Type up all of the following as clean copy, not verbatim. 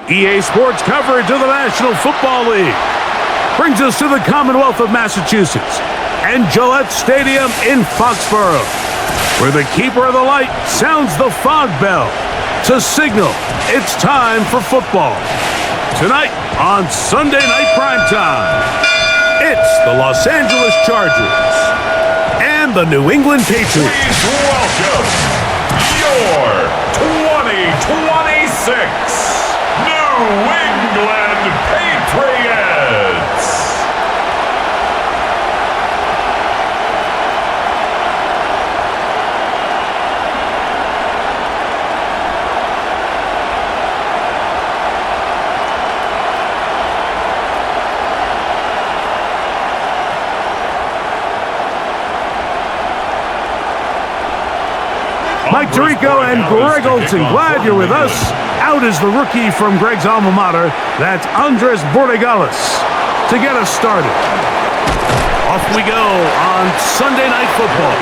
EA Sports coverage of the National Football League brings us to the Commonwealth of Massachusetts and Gillette Stadium in Foxborough, where the keeper of the light sounds the fog bell to signal it's time for football. Tonight on Sunday Night Primetime, it's the Los Angeles Chargers and the New England Patriots. Please welcome your 2026 New England Patriots. Mike Tirico and Greg Olson, glad you're with us. Out is the rookie from Greg's alma mater, that's Andres Borregales, to get us started. Off we go on Sunday Night Football.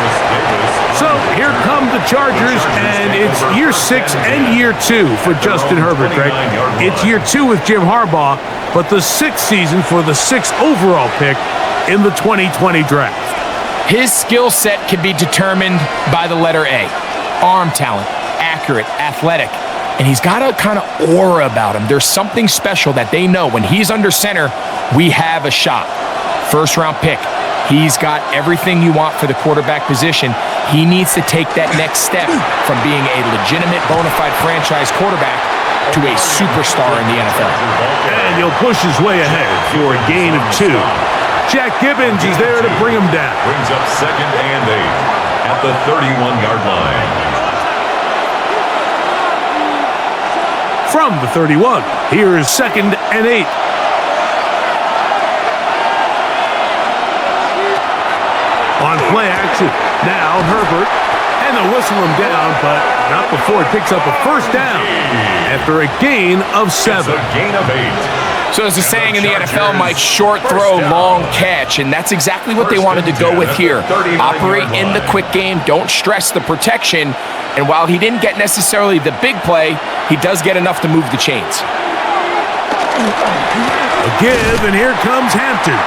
So here come the Chargers, and it's year 6 and year 2 for Justin Herbert, Greg. It's year 2 with Jim Harbaugh, but the 6th season for the 6th overall pick in the 2020 draft. His skill set can be determined by the letter A. Arm talent, accurate, athletic, and he's got a kind of aura about him. There's something special that they know when he's under center, we have a shot. First round pick. He's got everything you want for the quarterback position. He needs to take that next step from being a legitimate bona fide franchise quarterback to a superstar in the NFL. And he'll push his way ahead for a gain of 2. Jack Gibbons is there to bring him down. Brings up 2nd and 8 at the 31-yard line. From the 31, here is 2nd and 8. On play action, now Herbert, and they'll whistle him down, but not before he picks up a first down after a gain of 7. It's a gain of 8. So as the saying in the NFL, Mike, short throw, long catch, and that's exactly what they wanted to go with here. Operate in the quick game, don't stress the protection, and while he didn't get necessarily the big play, he does get enough to move the chains. A give, and here comes Hampton.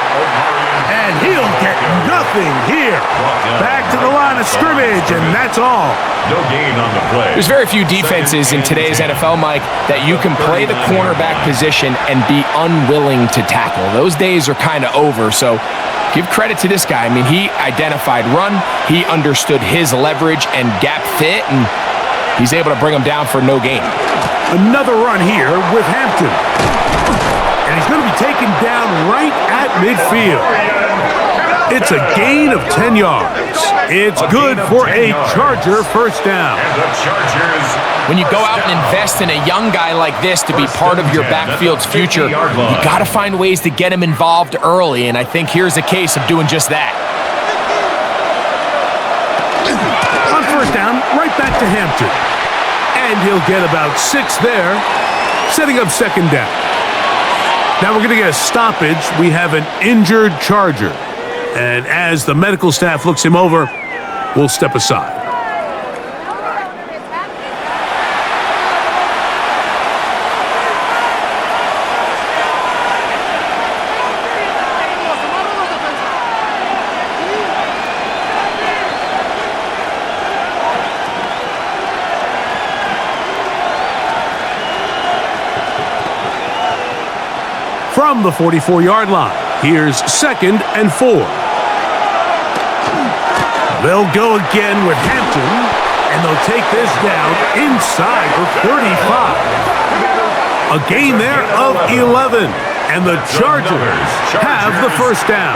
And he'll get nothing here. Back to the line of scrimmage, and that's all. No gain on the play. There's very few defenses in today's NFL, Mike, that you can play the cornerback position and be unwilling to tackle. Those days are kind of over, so give credit to this guy. I mean, he identified run, he understood his leverage and gap fit, and he's able to bring him down for no gain. Another run here with Hampton. And he's going to be taken down right at midfield. It's a gain of 10 yards. It's good for a Charger first down. And the Chargers. When you go out and invest in a young guy like this to be part of your backfield's future, you got to find ways to get him involved early, and I think here's a case of doing just that. On first down, right back to Hampton. And he'll get about 6 there, setting up 2nd down. Now we're going to get a stoppage. We have an injured Charger. And as the medical staff looks him over, we'll step aside. From the 44-yard line, here's 2nd and 4. They'll go again with Hampton, and they'll take this down inside the 35. A gain there of 11, and the Chargers have the first down.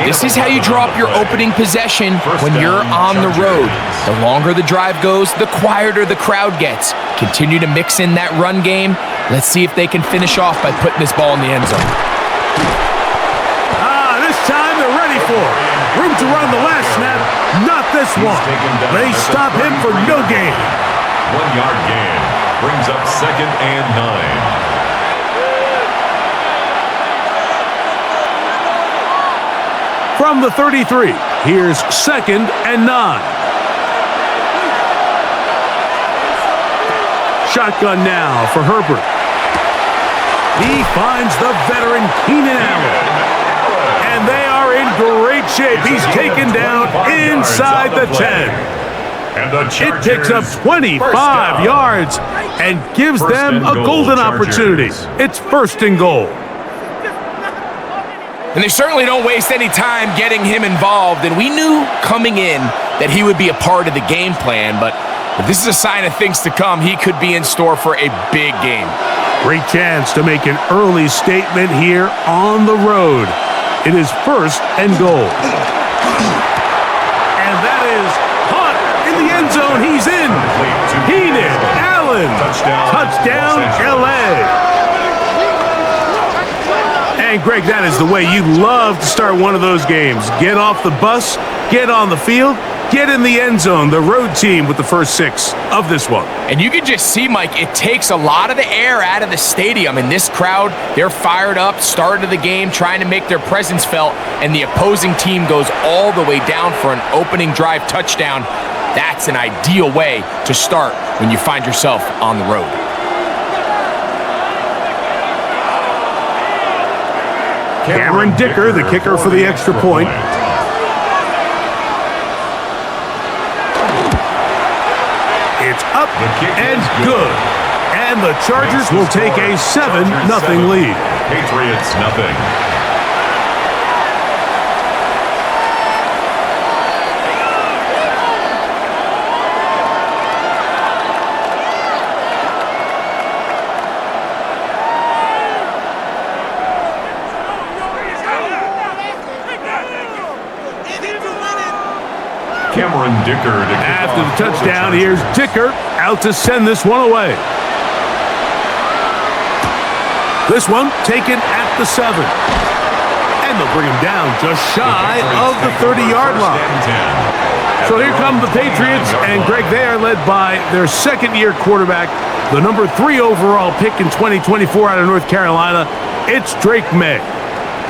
This is how you draw up your opening possession when you're on the road. The longer the drive goes, the quieter the crowd gets. Continue to mix in that run game. Let's see if they can finish off by putting this ball in the end zone. This time they're ready for it. Room to run the last snap. Not this one. They stop him for no gain. 1-yard gain. Brings up 2nd and 9. From the 33, here's 2nd and 9. shotgun now for Herbert. He finds the veteran Keenan Allen. And they are in great shape. He's taken down inside the 10. It picks up 25 yards and gives them a golden opportunity. It's first and goal. And they certainly don't waste any time getting him involved. And we knew coming in that he would be a part of the game plan. But if this is a sign of things to come, he could be in store for a big game. Great chance to make an early statement here on the road. It is first and goal. And that is caught in the end zone. He's in. Keenan Allen. Touchdown, LA. And Greg, that is the way you love to start one of those games. Get off the bus, get on the field, get in the end zone. The road team with the first 6 of this one. And you can just see, Mike, it takes a lot of the air out of the stadium. And this crowd, they're fired up, start of the game, trying to make their presence felt. And the opposing team goes all the way down for an opening drive touchdown. That's an ideal way to start when you find yourself on the road. Cameron Dicker, the kicker for the extra point. It's up and good. And the Chargers will take a 7-0 lead. Patriots nothing. Cameron Dicker to kick after the off touchdown. Here's Dicker out to send this one away. This one taken at the 7. And they'll bring him down just shy of the 30-yard line. So here come the Patriots, and Greg, they are led by their second-year quarterback, the number 3 overall pick in 2024 out of North Carolina. It's Drake May.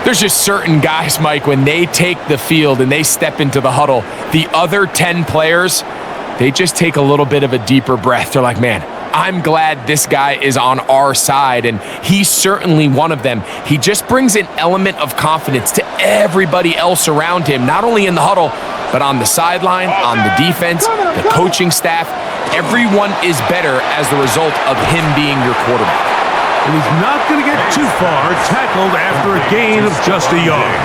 There's just certain guys, Mike, when they take the field and they step into the huddle, the other 10 players, they just take a little bit of a deeper breath. They're like, man, I'm glad this guy is on our side, and he's certainly one of them. He just brings an element of confidence to everybody else around him, not only in the huddle, but on the sideline, on the defense, the coaching staff. Everyone is better as the result of him being your quarterback. And he's not going to get too far, tackled after a gain of just a yard.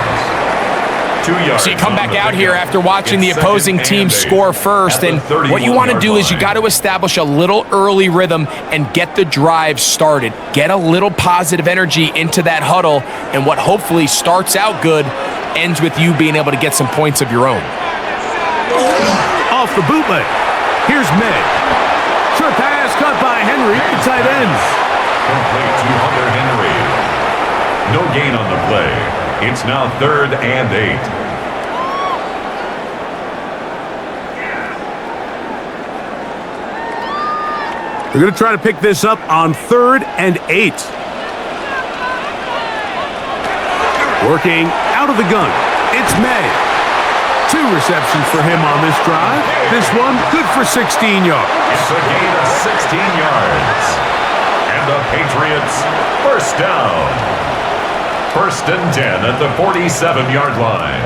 2 yards. So you come back out here after watching the opposing team score first, and what you want to do is you got to establish a little early rhythm and get the drive started. Get a little positive energy into that huddle, and what hopefully starts out good ends with you being able to get some points of your own. Off the bootleg. Here's May. Short pass caught by Henry, the tight end. Complete to Hunter Henry. No gain on the play. It's now 3rd and 8. They're going to try to pick this up on 3rd and 8. Working out of the gun. It's May. 2 receptions for him on this drive. This one good for 16 yards. It's a gain of 16 yards. And the Patriots first down. 1st and 10 at the 47-yard line.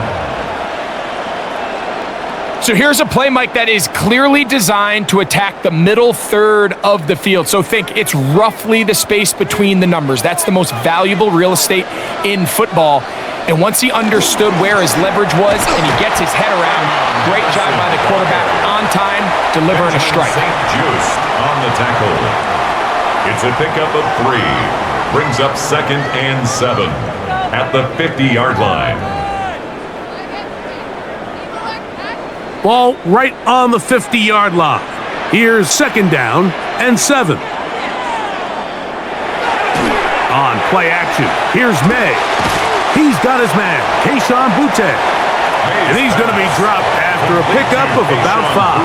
So here's a play, Mike, that is clearly designed to attack the middle third of the field. So think it's roughly the space between the numbers. That's the most valuable real estate in football. And once he understood where his leverage was and he gets his head around, great job by the quarterback on time, delivering a strike. St. Just on the tackle. It's a pickup of 3. Brings up 2nd and 7 at the 50-yard line. Ball right on the 50-yard line. Here's 2nd down and 7. On play action, here's May. He's got his man, Kayshon Boutte. And he's going to be dropped after a pickup of about 5.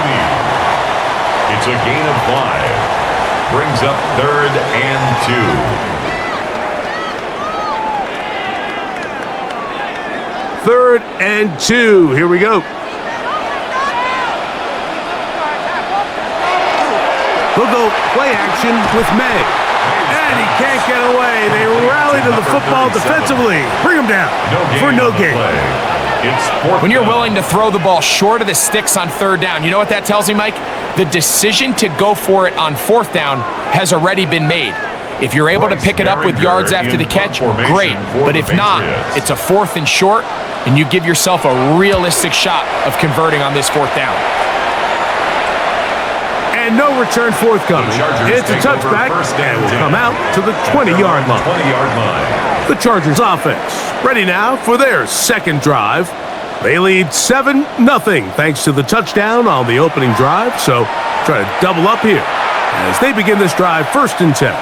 It's a gain of 5. Brings up 3rd and 2. 3rd and 2. Here we go. He'll go play action with May. And he can't get away. They rally to the football defensively. Bring him down for no gain. When you're willing to throw the ball short of the sticks on third down, you know what that tells me, Mike? The decision to go for it on fourth down has already been made. If you're able to pick it up with yards after the catch, great. But if not, it's a 4th and short, and you give yourself a realistic shot of converting on this 4th down. And no return forthcoming. It's a touchback, and will come out to the 20-yard line. The Chargers offense ready now for their second drive. They lead 7-0 thanks to the touchdown on the opening drive, so try to double up here as they begin this drive 1st and 10.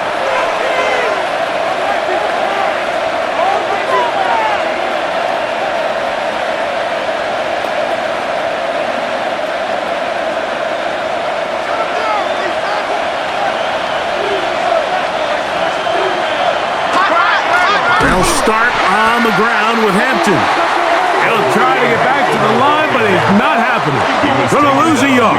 Start on the ground with Hampton. He'll try to get back to the line, but it's not happening. Going to lose a yard.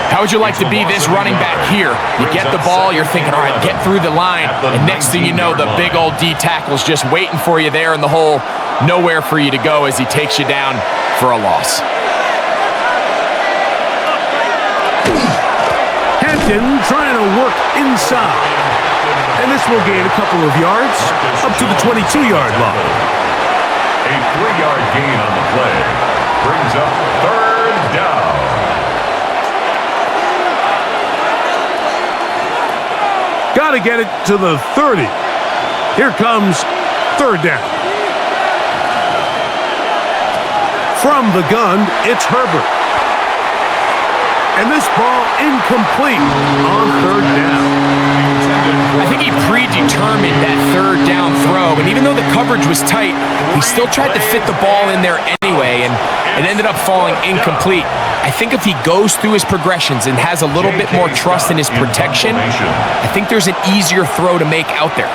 How would you like to be this running back here? You get the ball, you're thinking, all right, get through the line, and next thing you know, the big old D tackle's just waiting for you there in the hole. Nowhere for you to go as he takes you down for a loss. Hampton trying to work inside. And this will gain a couple of yards up to the 22-yard line. A 3-yard gain on the play brings up 3rd down. Got to get it to the 30. Here comes 3rd down. From the gun, it's Herbert. And this ball incomplete on 3rd down. I think he predetermined that 3rd down throw, and even though the coverage was tight, he still tried to fit the ball in there anyway, and it ended up falling incomplete. I think if he goes through his progressions and has a little bit more trust in his protection, I think there's an easier throw to make out there.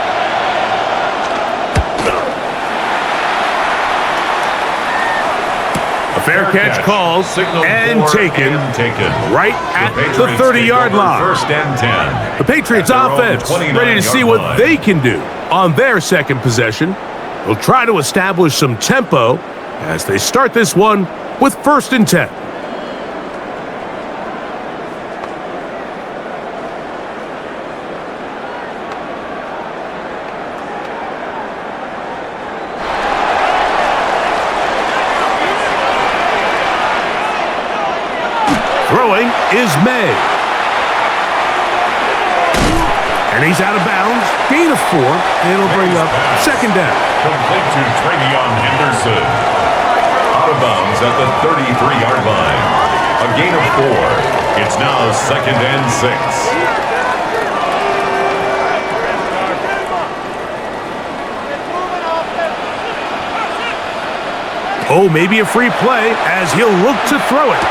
Fair catch called and taken right at the 30-yard line. 1st and 10. The Patriots offense ready to see what they can do on their second possession. They'll try to establish some tempo as they start this one with 1st and 10. Throwing is May. And he's out of bounds. Gain of 4. And it'll bring up 2nd down. Complete to Travion Henderson. Out of bounds at the 33-yard line. A gain of 4. It's now 2nd and 6. Oh, maybe a free play as he'll look to throw it.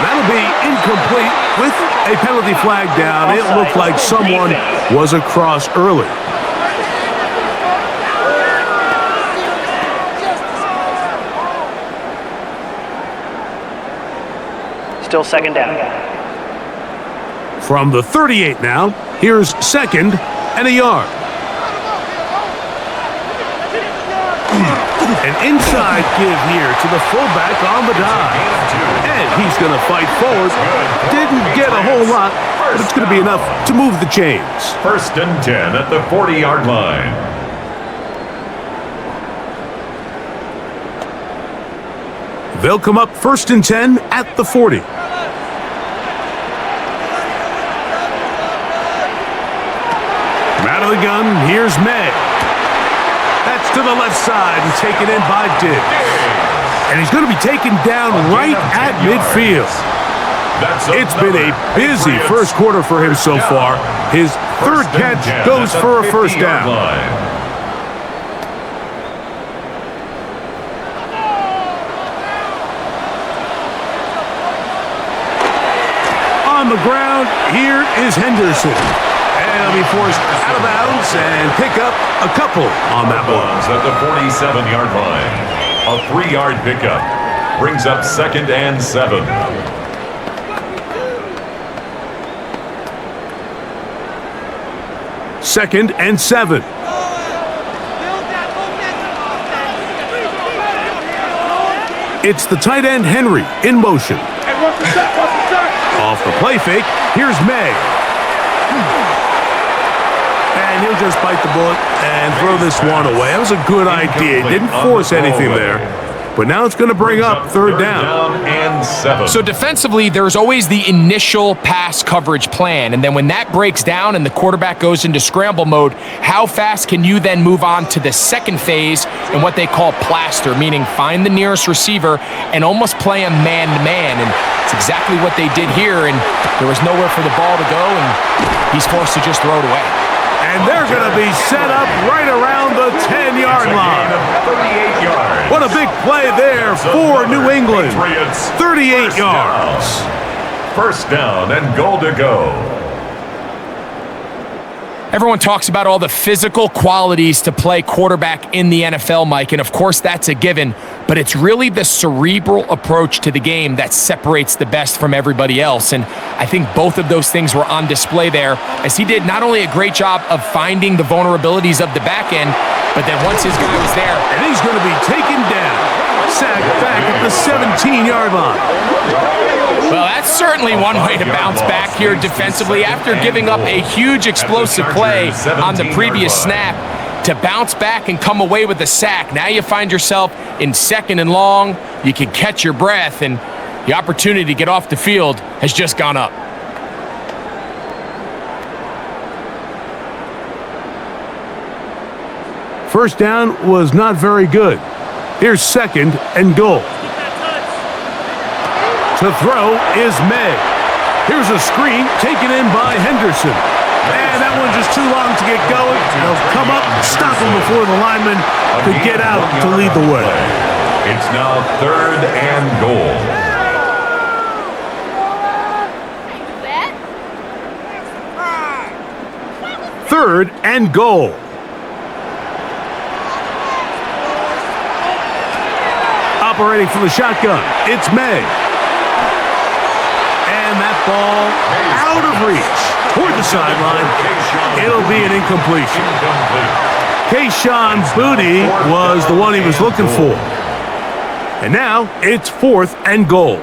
That'll be incomplete with a penalty flag down. It looked like someone was across early. Still 2nd down. From the 38 now, here's 2nd and a yard. An inside give here to the fullback on the dive. And he's going to fight forward. Didn't get a whole lot, but it's going to be enough to move the chains. 1st and 10 at the 40-yard line. They'll come up 1st and 10 at the 40. From out of the gun, here's May. That's to the left side and taken in by Diggs. And he's going to be taken down right at midfield. It's been a busy first quarter for him so far. His 3rd catch goes for a 1st down. On the ground, here is Henderson. And he'll be forced out of bounds and pick up a couple on that one. At the 47-yard line. A 3-yard pickup brings up 2nd and 7. 2nd and 7. It's the tight end Henry in motion. Off the play fake, here's May. And he'll just bite the bullet and throw this one away. That was a good idea. He didn't force anything there. But now it's going to bring up 3rd down. And 7. So defensively, there's always the initial pass coverage plan. And then when that breaks down and the quarterback goes into scramble mode, how fast can you then move on to the second phase in what they call plaster, meaning find the nearest receiver and almost play him man-to-man. And it's exactly what they did here. And there was nowhere for the ball to go, and he's forced to just throw it away. And they're going to be set up right around the 10-yard line. 38 yards. What a big play there for New England. 38 yards. 1st down and goal to go. Everyone talks about all the physical qualities to play quarterback in the NFL, Mike, and of course that's a given, but it's really the cerebral approach to the game that separates the best from everybody else, and I think both of those things were on display there, as he did not only a great job of finding the vulnerabilities of the back end, but then once his guy was there, and he's going to be taken down. Sacked back at the 17-yard line. Well, that's certainly one way to bounce back here defensively after giving up a huge explosive play on the previous snap. To bounce back and come away with a sack. Now you find yourself in 2nd and long. You can catch your breath, and the opportunity to get off the field has just gone up. First down was not very good. Here's 2nd and goal. To throw is May. Here's a screen taken in by Henderson. And that one just too long to get going. They'll come up and stop him before the lineman could get out to lead the way. It's now 3rd and goal. Third and goal. Operating from the shotgun, it's May. And that ball out of reach toward the sideline. It'll be an incompletion. Kayshon Boutte was the one he was looking for. And now it's 4th and goal.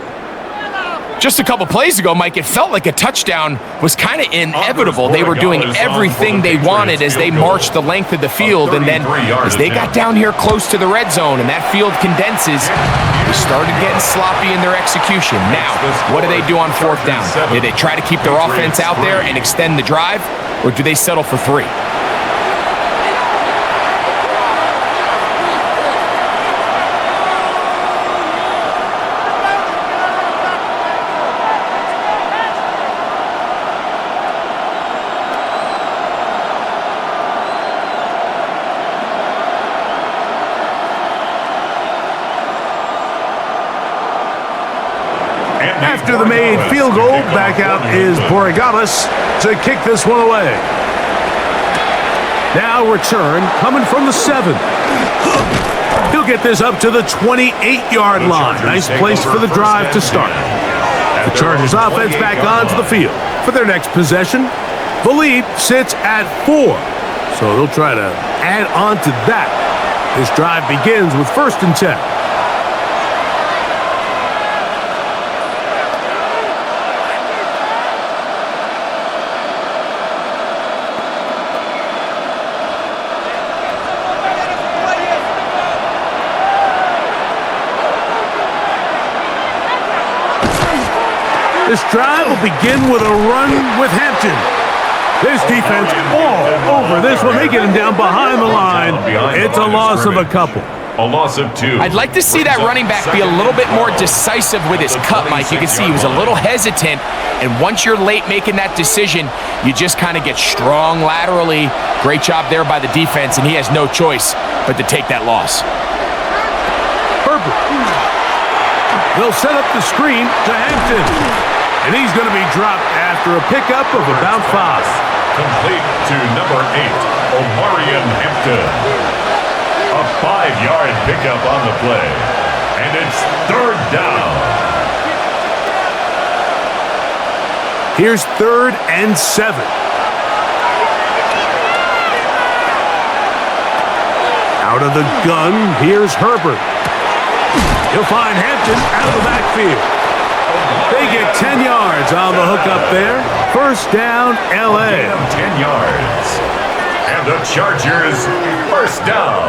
Just a couple plays ago, Mike, it felt like a touchdown was kind of inevitable. They were doing everything they wanted as they marched the length of the field, and then as they got down here close to the red zone and that field condenses, they started getting sloppy in their execution. Now, what do they do on 4th down? Do they try to keep their offense out there and extend the drive, or do they settle for 3? After the made field goal, back out is Borregales to kick this one away. Now return coming from the 7. He'll get this up to the 28-yard line. Nice place for the drive to start. The Chargers offense back onto the field for their next possession. The lead sits at 4, so they'll try to add on to that. This drive begins with 1st and 10. This drive will begin with a run with Hampton. This defense all over this one. They get him down behind the line. It's a loss of a couple. A loss of 2. I'd like to see that running back be a little bit more decisive with his cut, Mike. You can see he was a little hesitant, and once you're late making that decision, you just kind of get strong laterally. Great job there by the defense, and he has no choice but to take that loss. Herbert. They'll set up the screen to Hampton. And he's going to be dropped after a pickup of about 5. Complete to number 8, Omarion Hampton. A 5-yard pickup on the play. And it's 3rd down. Here's 3rd and 7. of the gun, here's Herbert. He'll find Hampton out of the backfield. They get 10 yards on the hook up there. First down, L.A. 10 yards. And the Chargers, first down.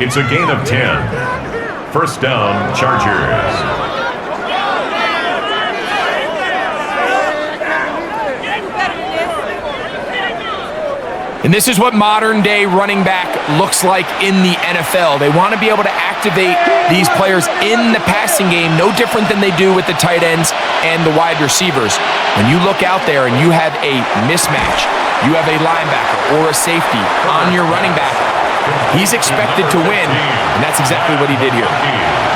It's a gain of 10. First down, Chargers. And this is what modern-day running back looks like in the NFL. They want to be able to activate these players in the passing game, no different than they do with the tight ends and the wide receivers. When you look out there and you have a mismatch, you have a linebacker or a safety on your running back, he's expected to win, and that's exactly what he did here.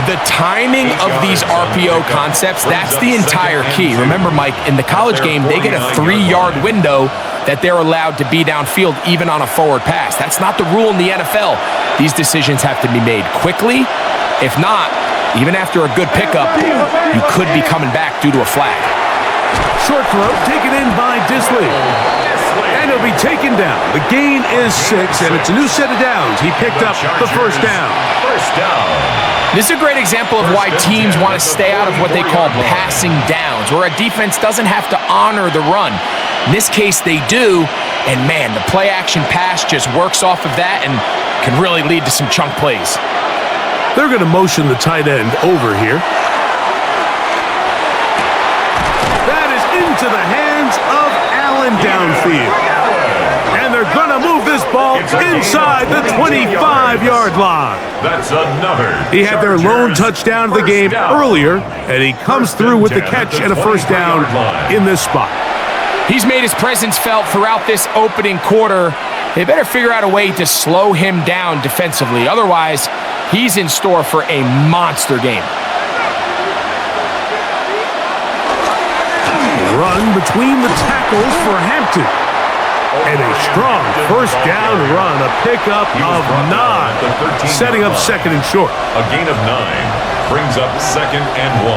The timing of these RPO concepts, that's the entire key. Remember, Mike, in the college game, they get a 3-yard window that they're allowed to be downfield even on a forward pass. That's not the rule in the NFL. These decisions have to be made quickly. If not, even after a good pickup, you could be coming back due to a flag. Short throw taken in by Disley. And he'll be taken down. The gain is 6, and it's a new set of downs. He picked up the first down. First down. This is a great example of why teams want to stay out of what they call passing downs, where a defense doesn't have to honor the run. In this case, they do, and man, the play-action pass just works off of that and can really lead to some chunk plays. They're going to motion the tight end over here. That is into the hands of Allen downfield. And they're going to move this ball inside the 25-yard line. That's another. He had their lone touchdown of the game earlier, and he comes through with the catch and a first down in this spot. He's made his presence felt throughout this opening quarter. They better figure out a way to slow him down defensively. Otherwise, he's in store for a monster game. Run between the tackles for Hampton. And a strong first down run, a pickup of 9, setting up second and short. A gain of 9 brings up second and 1.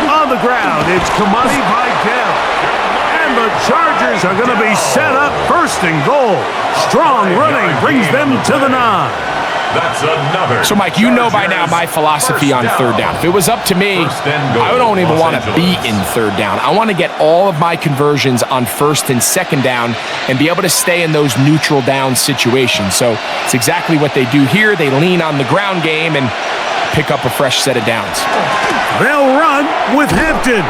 On the ground, it's Kamani Vidal. And the Chargers are going to be set up first and goal. Strong running brings them to the 9. That's another. So, Mike, you know by now my philosophy on third down. If it was up to me, I don't even want to be in third down. I want to get all of my conversions on first and second down and be able to stay in those neutral down situations. So it's exactly what they do here. They lean on the ground game and pick up a fresh set of downs. They'll run with Hampton.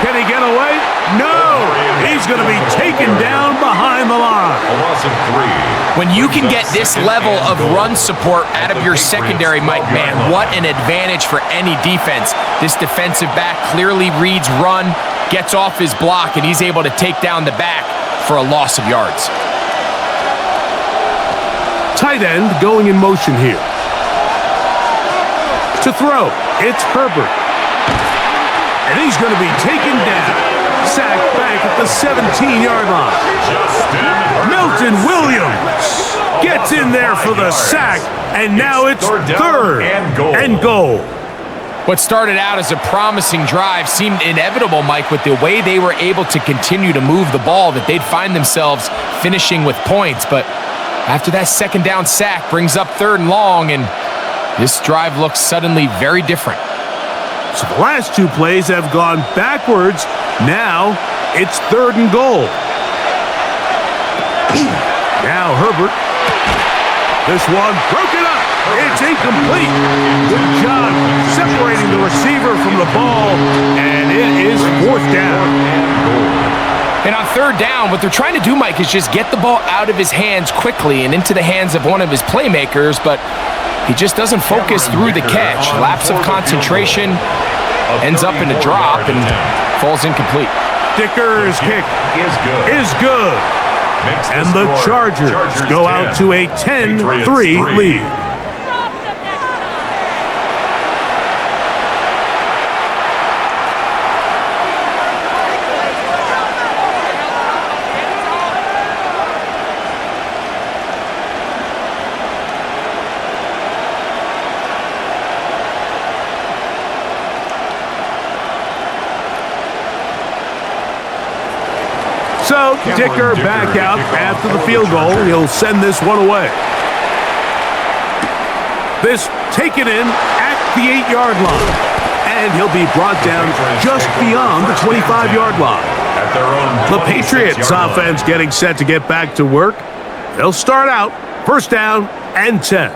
Can he get away? No! He's going to be taken down behind the line. A loss of 3. When you can get this level of run support out of your secondary, Mike, man, what an advantage for any defense. This defensive back clearly reads run, gets off his block, and he's able to take down the back for a loss of yards. Tight end going in motion here. To throw, it's Herbert. And he's going to be taken down. Sacked back at the 17-yard line. Milton Williams gets in there for the sack, and now it's third and goal. What started out as a promising drive seemed inevitable, Mike, with the way they were able to continue to move the ball, that they'd find themselves finishing with points. But after that second down sack brings up third and long, and this drive looks suddenly very different. So the last 2 plays have gone backwards. Now it's third and goal. Now Herbert. This one broken up. It's incomplete. Good job separating the receiver from the ball, and it is fourth down. And on third down, what they're trying to do, Mike, is just get the ball out of his hands quickly and into the hands of one of his playmakers, but he just doesn't focus through the catch. Lapse of concentration, ends up in a drop and falls incomplete. Dicker's kick is good. And the Chargers go out to a 10-3 lead. So Dicker back out after the field goal. He'll send this one away. This taken in at the 8-yard line. And he'll be brought down just beyond the 25-yard line. At their own The Patriots offense getting set to get back to work. They'll start out first down and 10.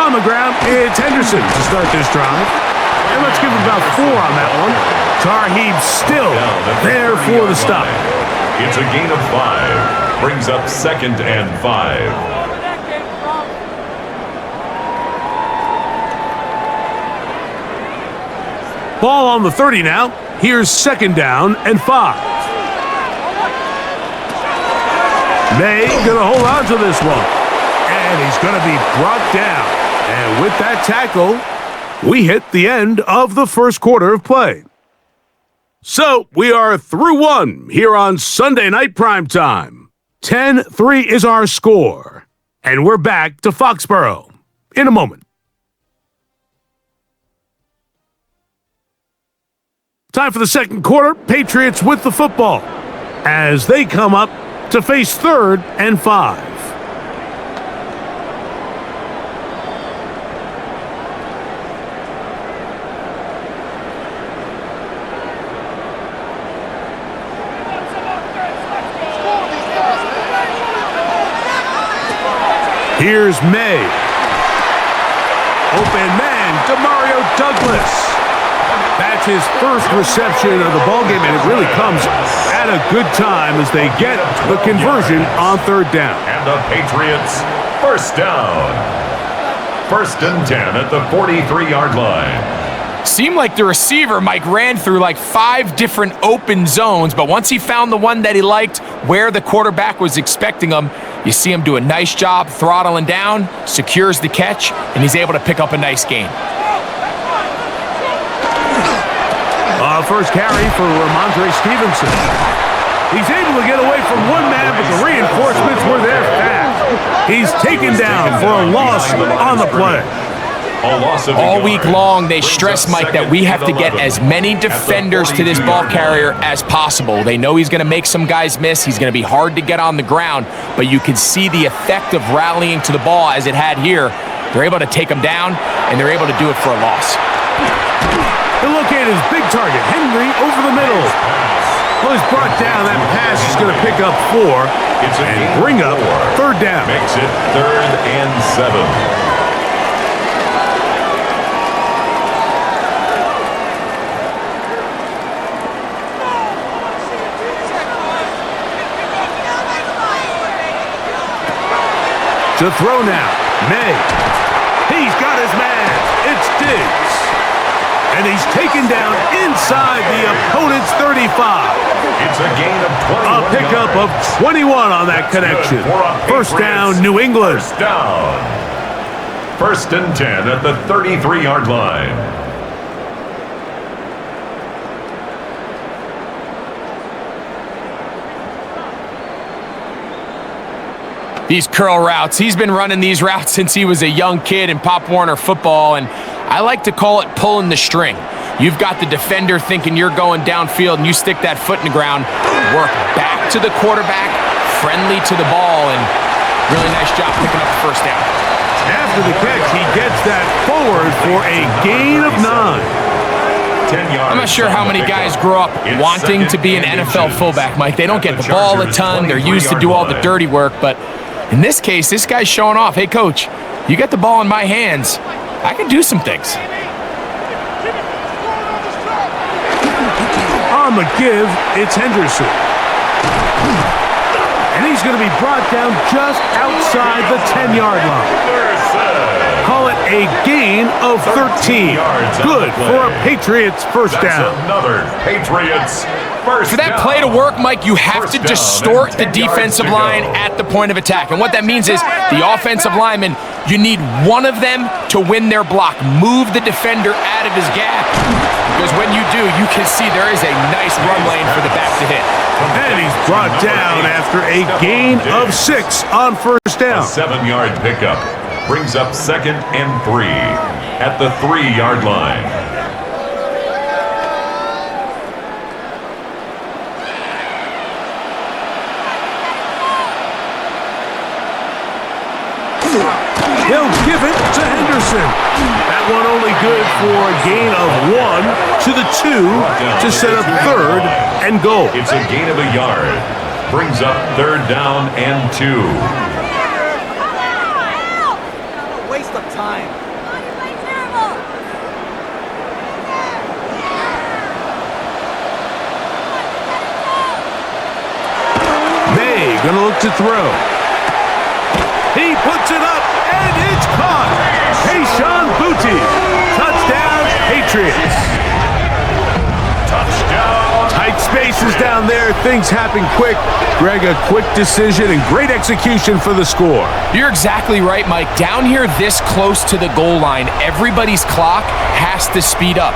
On the ground, it's Henderson to start this drive. And let's give him about 4 on that one. Tarheeb still there for the stop. It's a gain of 5. Brings up 2nd and 5. Ball on the 30 now. Here's 2nd down and 5. May gonna hold on to this one. And he's gonna be brought down. And with that tackle, we hit the end of the first quarter of play. So we are through 1 here on Sunday Night Primetime. 10-3 is our score. And we're back to Foxborough in a moment. Time for the second quarter. Patriots with the football as they come up to face 3rd and 5. Here's May. Open man, Demario Douglas. That's his first reception of the ballgame, and it really comes at a good time as they get the conversion on 3rd down. And the Patriots, first down. 1st and 10 at the 43-yard line. Seemed like the receiver, Mike, ran through like 5 different open zones, but once he found the one that he liked where the quarterback was expecting him, you see him do a nice job throttling down, secures the catch, and he's able to pick up a nice gain. First carry for Ramondre Stevenson. He's able to get away from one man, but the reinforcements were there fast. He's taken down for a loss on the play. All week long, they stress, Mike, that we have to get as many defenders to this ball carrier as possible. They know he's going to make some guys miss. He's going to be hard to get on the ground, but you can see the effect of rallying to the ball as it had here. They're able to take him down, and they're able to do it for a loss. He'll locate his big target, Henry, over the middle. Well, he's brought down. That pass is going to pick up 4 and bring up 3rd down. Makes it 3rd and 7. To throw now, May. He's got his man. It's Diggs. And he's taken down inside the opponent's 35. It's a gain of 21 A pickup of 21 on that connection. First down, New England. First down. 1st and 10 at the 33-yard line. These curl routes, he's been running these routes since he was a young kid in Pop Warner football, and I like to call it pulling the string. You've got the defender thinking you're going downfield, and you stick that foot in the ground, work back to the quarterback, friendly to the ball, and really nice job picking up the first down. After the catch, he gets that forward for a gain of 9. I'm not sure how many guys grow up wanting to be an NFL fullback, Mike. They don't get the ball a ton. They're used to do all the dirty work, but in this case, this guy's showing off. Hey, coach, you got the ball in my hands. I can do some things. On the give, it's Henderson. And he's going to be brought down just outside the 10-yard line. Call it a gain of 13. Good for a Patriots first down. Another Patriots For that play to work, Mike, you have to distort the defensive line at the point of attack. And what that means is the offensive lineman, you need one of them to win their block. Move the defender out of his gap. Because when you do, you can see there is a nice run lane for the back to hit. And he's brought down after a gain of 6 on first down. A 7-yard pickup brings up 2nd and 3 at the 3-yard line. He'll give it to Henderson. That one only good for a gain of 1 to the 2 to set up 3rd and goal. It's a gain of a yard. Brings up 3rd down and 2. Waste of time. May gonna look to throw. He puts it up, and it's caught. Tayshaun Boutte. Touchdown, Patriots. Touchdown. Tight spaces down there. Things happen quick. Greg, a quick decision and great execution for the score. You're exactly right, Mike. Down here this close to the goal line, everybody's clock has to speed up.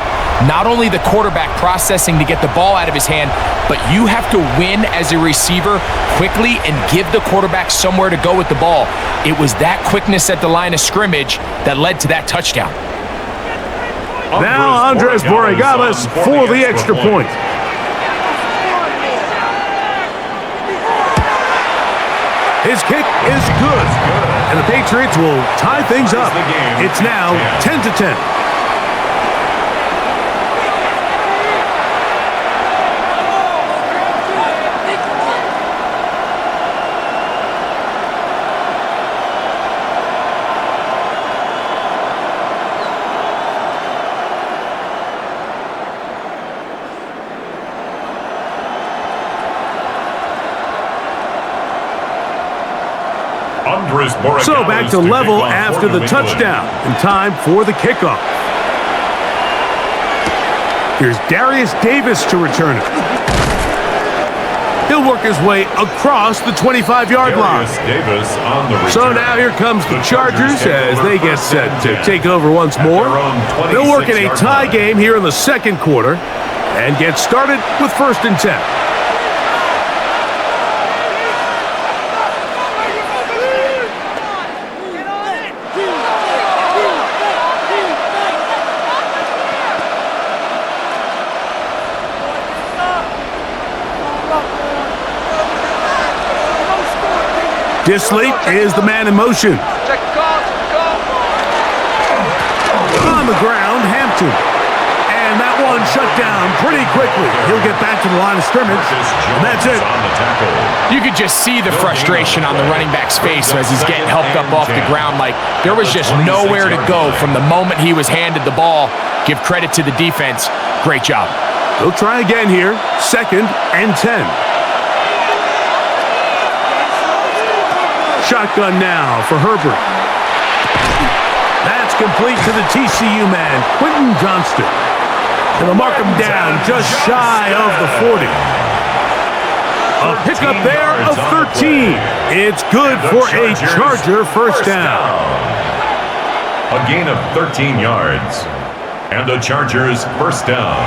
Not only the quarterback processing to get the ball out of his hand, but you have to win as a receiver quickly and give the quarterback somewhere to go with the ball. It was that quickness at the line of scrimmage that led to that touchdown. Now Andres Borregales for the extra point. His kick is good, and the Patriots will tie things up. It's now 10-10. So back to level after the touchdown, and time for the kickoff. Here's Darius Davis to return it. He'll work his way across the 25-yard line. So now here comes the Chargers as they get set to take over once more. They'll work in a tie game here in the second quarter and get started with 1st and 10. Disley is the man in motion. On the ground, Hampton. And that one shut down pretty quickly. He'll get back to the line of scrimmage, and that's it. You could just see the frustration on the running back's face as he's getting helped up off the ground. Like, there was just nowhere to go from the moment he was handed the ball. Give credit to the defense. Great job. They'll try again here. 2nd and 10. Shotgun now for Herbert. That's complete to the TCU man, Quentin Johnston. And they'll mark him down just shy of the 40. A pickup there of 13. It's good for a Charger first down. A gain of 13 yards. And the Chargers first down.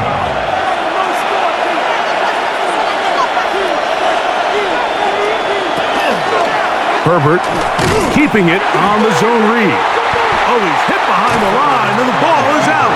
Herbert keeping it on the zone read. Oh, he's hit behind the line, and the ball is out.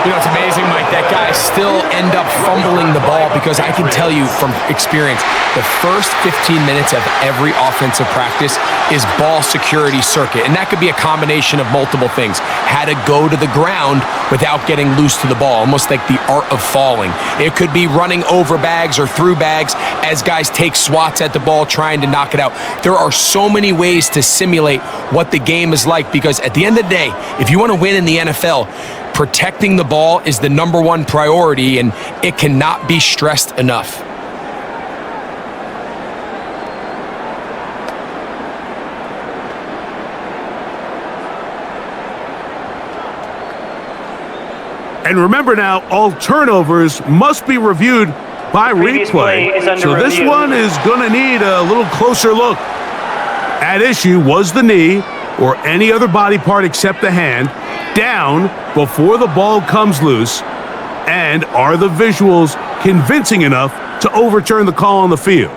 You know, it's amazing, Mike, that guys still end up fumbling the ball because I can tell you from experience, the first 15 minutes of every offensive practice is ball security circuit, and that could be a combination of multiple things. How to go to the ground without getting loose to the ball, almost like the art of falling. It could be running over bags or through bags as guys take swats at the ball trying to knock it out. There are so many ways to simulate what the game is like because at the end of the day, if you want to win in the NFL, protecting the ball is the #1 priority, and it cannot be stressed enough. And remember now, all turnovers must be reviewed by Previous play replay. is under So this review. one is going to need a little closer look. At issue was the knee, or any other body part except the hand, down before the ball comes loose. And are the visuals convincing enough to overturn the call on the field?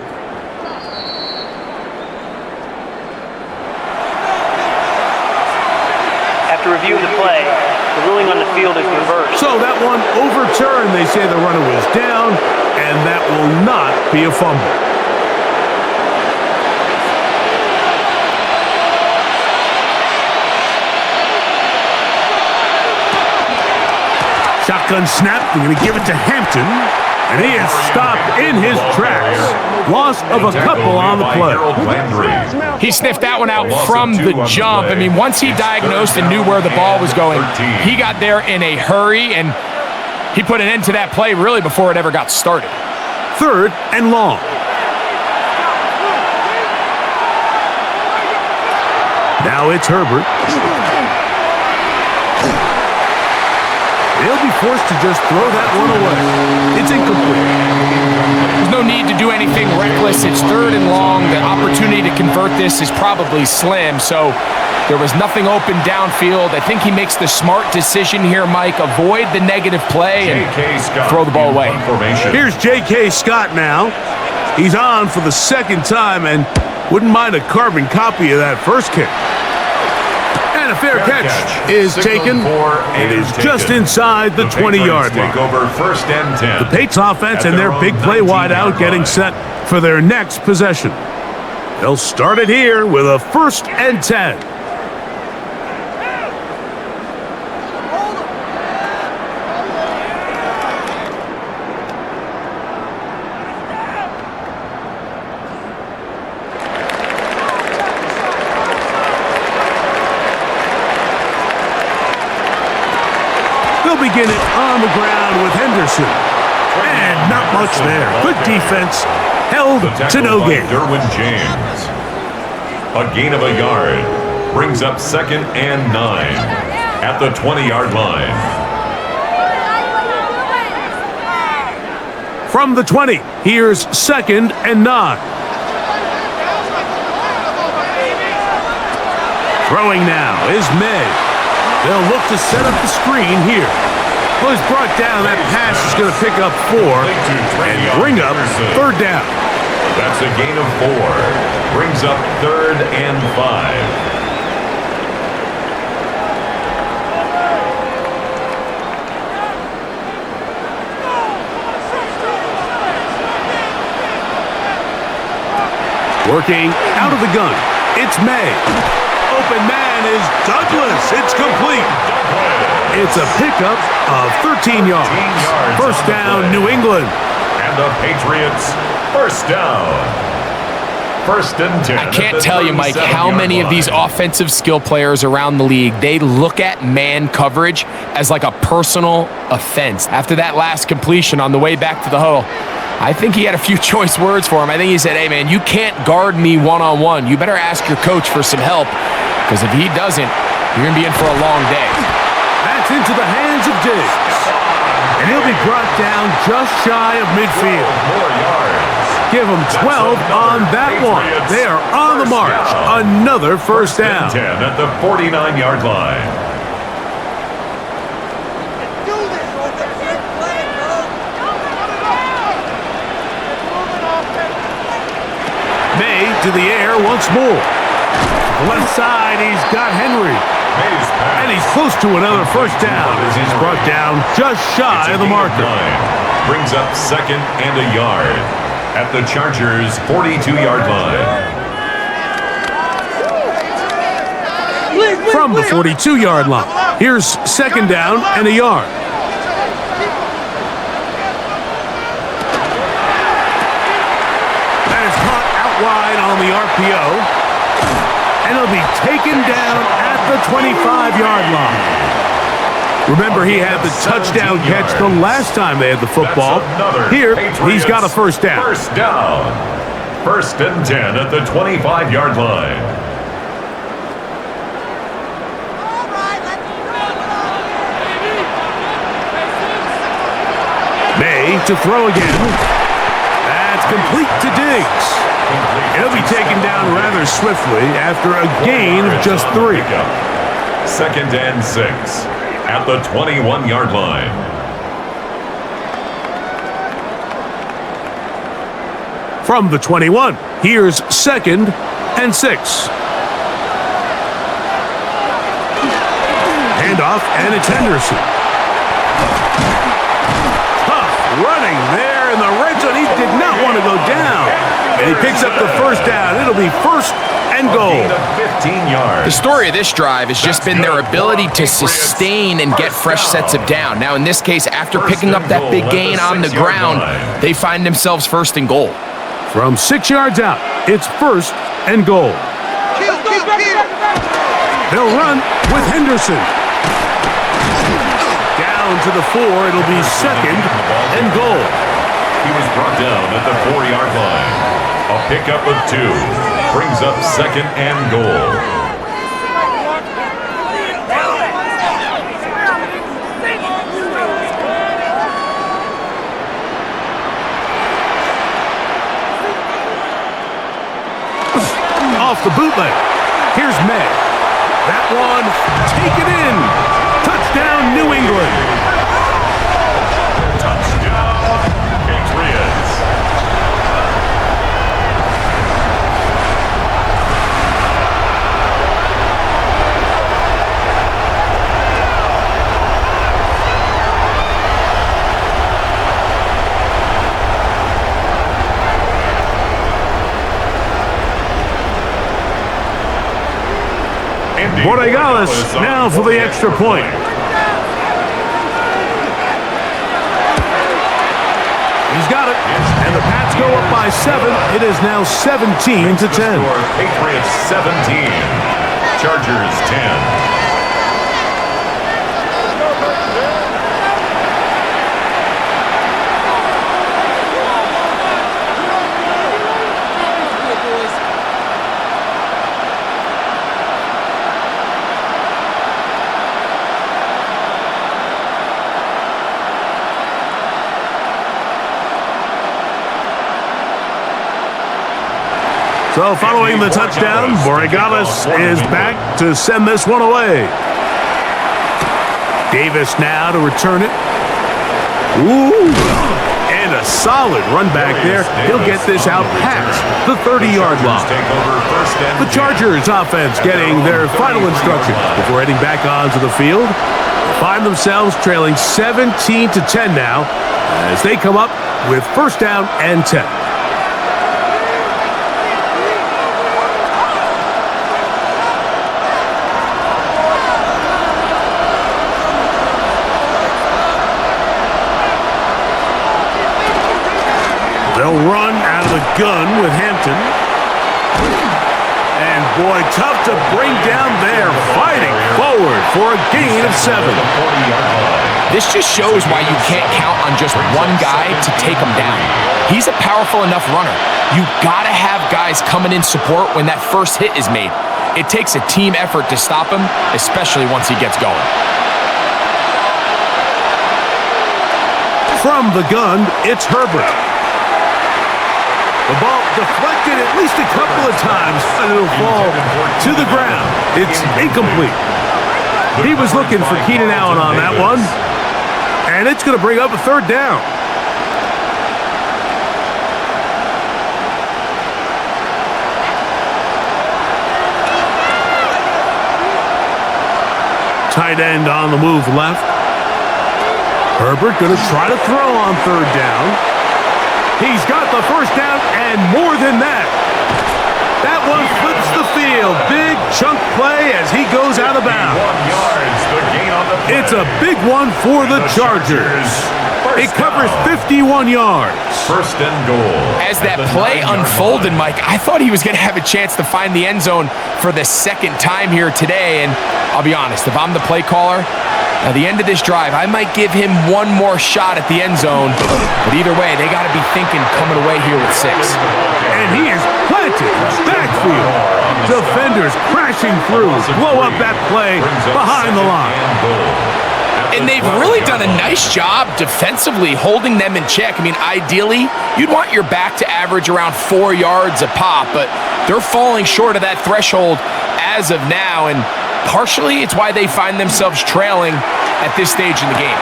After review of the play, the ruling on the field is reversed. So that one overturned. They say the runner was down, and that will not be a fumble. Shotgun snap. They're going to give it to Hampton, and he is stopped in his tracks. Loss of a couple on the play. He sniffed that one out from the jump. I mean, once he diagnosed and knew where the ball was going, he got there in a hurry, and he put an end to that play really before it ever got started. 3rd and long. Now it's Herbert. They'll be forced to just throw that one away. It's incomplete. There's no need to do anything reckless. It's 3rd and long. The opportunity to convert this is probably slim, so there was nothing open downfield. I think he makes the smart decision here, Mike. Avoid the negative play and throw the ball away. Here's J.K. Scott now. He's on for the 2nd time and wouldn't mind a carbon copy of that first kick. And a fair catch is taken. It is just inside the 20-yard line. Take over 1st and 10. The Patriots offense and their big play wideout getting set for their next possession. They'll start it here with a 1st and 10. They'll begin it on the ground with Henderson. And not much there. Good defense. Held to no gain. Derwin James. A gain of a yard. Brings up 2nd and 9 at the 20-yard line. From the 20, here's 2nd and 9. Throwing now is May. They'll look to set up the screen here. Well, he's brought down. That pass is going to pick up 4 and bring up 3rd down. That's a gain of 4. Brings up 3rd and 5. Working out of the gun. It's May. Open man is Douglas. It's complete. It's a pickup of 13 yards. 1st down, New England. And the Patriots, 1st down. 1st and 10. I can't tell you, Mike, how many of these offensive skill players around the league, they look at man coverage as like a personal offense. After that last completion on the way back to the huddle, I think he had a few choice words for him. I think he said, hey, man, you can't guard me one-on-one. You better ask your coach for some help, because if he doesn't, you're going to be in for a long day. That's into the hands of Diggs. And he'll be brought down just shy of midfield. More yards. Give him 12 on that one. They are on the march. Another 1st down. 10 at the 49-yard line. May to the air once more. Left side, he's got Henry. And he's close to another 1st down as he's brought down just shy of the marker. Brings up 2nd and a yard at the Chargers' 42-yard line. From the 42-yard line, here's 2nd down and a yard. That is caught out wide on the RPO. And he'll be taken down at the 25-yard line. Remember, he had the touchdown catch the last time they had the football. Here, he's got a 1st down. 1st down. 1st and 10 at the 25-yard line. May to throw again. That's complete to Diggs. He'll be taken down rather swiftly after a gain of just 3. 2nd and 6 at the 21-yard line. From the 21, here's 2nd and 6. Handoff, and it's Henderson. Tough running there in the red zone. He did not want to go down. And he picks up the first down. It'll be 1st and goal. 15 yards. The story of this drive has just been their ability to sustain and get fresh sets of down. Now, in this case, after picking up that big gain on the ground, they find themselves 1st and goal. From 6 yards out, it's 1st and goal. They'll run with Henderson. Down to the 4, it'll be 2nd and goal. He was brought down at the 4-yard line. A pickup of 2 brings up 2nd and goal. Off the bootleg. Here's May. That one taken in. Touchdown, New England. Touchdown, Patriots. Borregales now for the extra point. He's got it. And the Pats go up by 7. It is now 17 to 10. Patriots 17. Chargers 10. So following the touchdown, Borregales is back to send this one away. Davis now to return it. Ooh, and a solid run back there. He'll get this out past the 30-yard line. The Chargers offense getting their final instructions before heading back onto the field. Find themselves trailing 17 to 10 now as they come up with 1st down and 10. They'll run out of the gun with Hampton. And boy, tough to bring down there, fighting forward for a gain of 7. This just shows why you can't count on just one guy to take him down. He's a powerful enough runner. You gotta have guys coming in support when that first hit is made. It takes a team effort to stop him, especially once he gets going. From the gun, it's Herbert. The ball deflected at least a couple of times, and it'll fall to the ground. It's incomplete. He was looking for Keenan Allen on that one, and it's going to bring up a 3rd down. Tight end on the move left. Herbert going to try to throw on 3rd down. He's got the 1st down and more than that. That one flips the field. Big chunk play as he goes out of bounds. It's a big one for the Chargers. It covers 51 yards. 1st and goal. As that play unfolded, Mike, I thought he was going to have a chance to find the end zone for the 2nd time here today. And I'll be honest, if I'm the play caller, at the end of this drive, I might give him one more shot at the end zone. But either way, they got to be thinking coming away here with 6. And he is planted backfield. Defenders crashing through. Blow up that play behind the line. And they've really done a nice job defensively holding them in check. I mean, ideally, you'd want your back to average around 4 yards a pop, but they're falling short of that threshold as of now, and partially it's why they find themselves trailing at this stage in the game.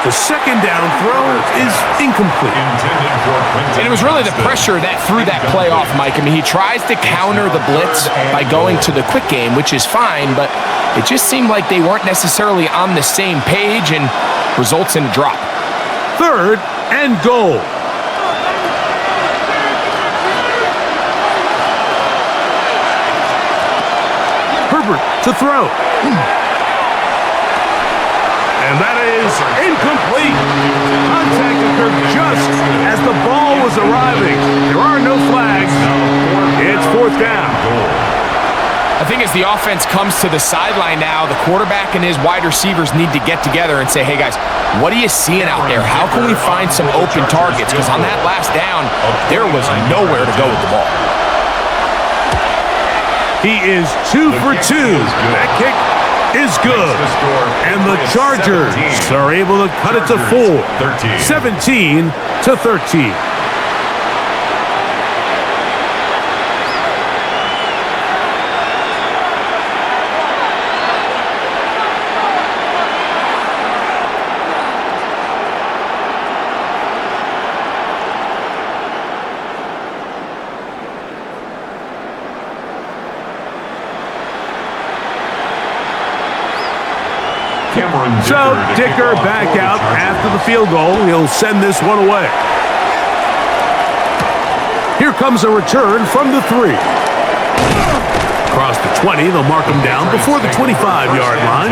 The second down throw is incomplete. And it was really the pressure that threw that play off, Mike. I mean, he tries to counter the blitz by going to the quick game, which is fine, but it just seemed like they weren't necessarily on the same page and results in a drop. Third and goal. Herbert to throw. And that is incomplete. Contact occurred just as the ball was arriving. There are no flags. It's fourth down. I think as the offense comes to the sideline now, the quarterback and his wide receivers need to get together and say, hey guys, what are you seeing out there? How can we find some open targets? Because on that last down, there was nowhere to go with the ball. He is 2 for 2. That kick is good. And the Chargers are able to cut it to 4. 17-13. So Dicker back out after the field goal. He'll send this one away. Here comes a return from the 3. Across the 20, they'll mark him down before the 25-yard line.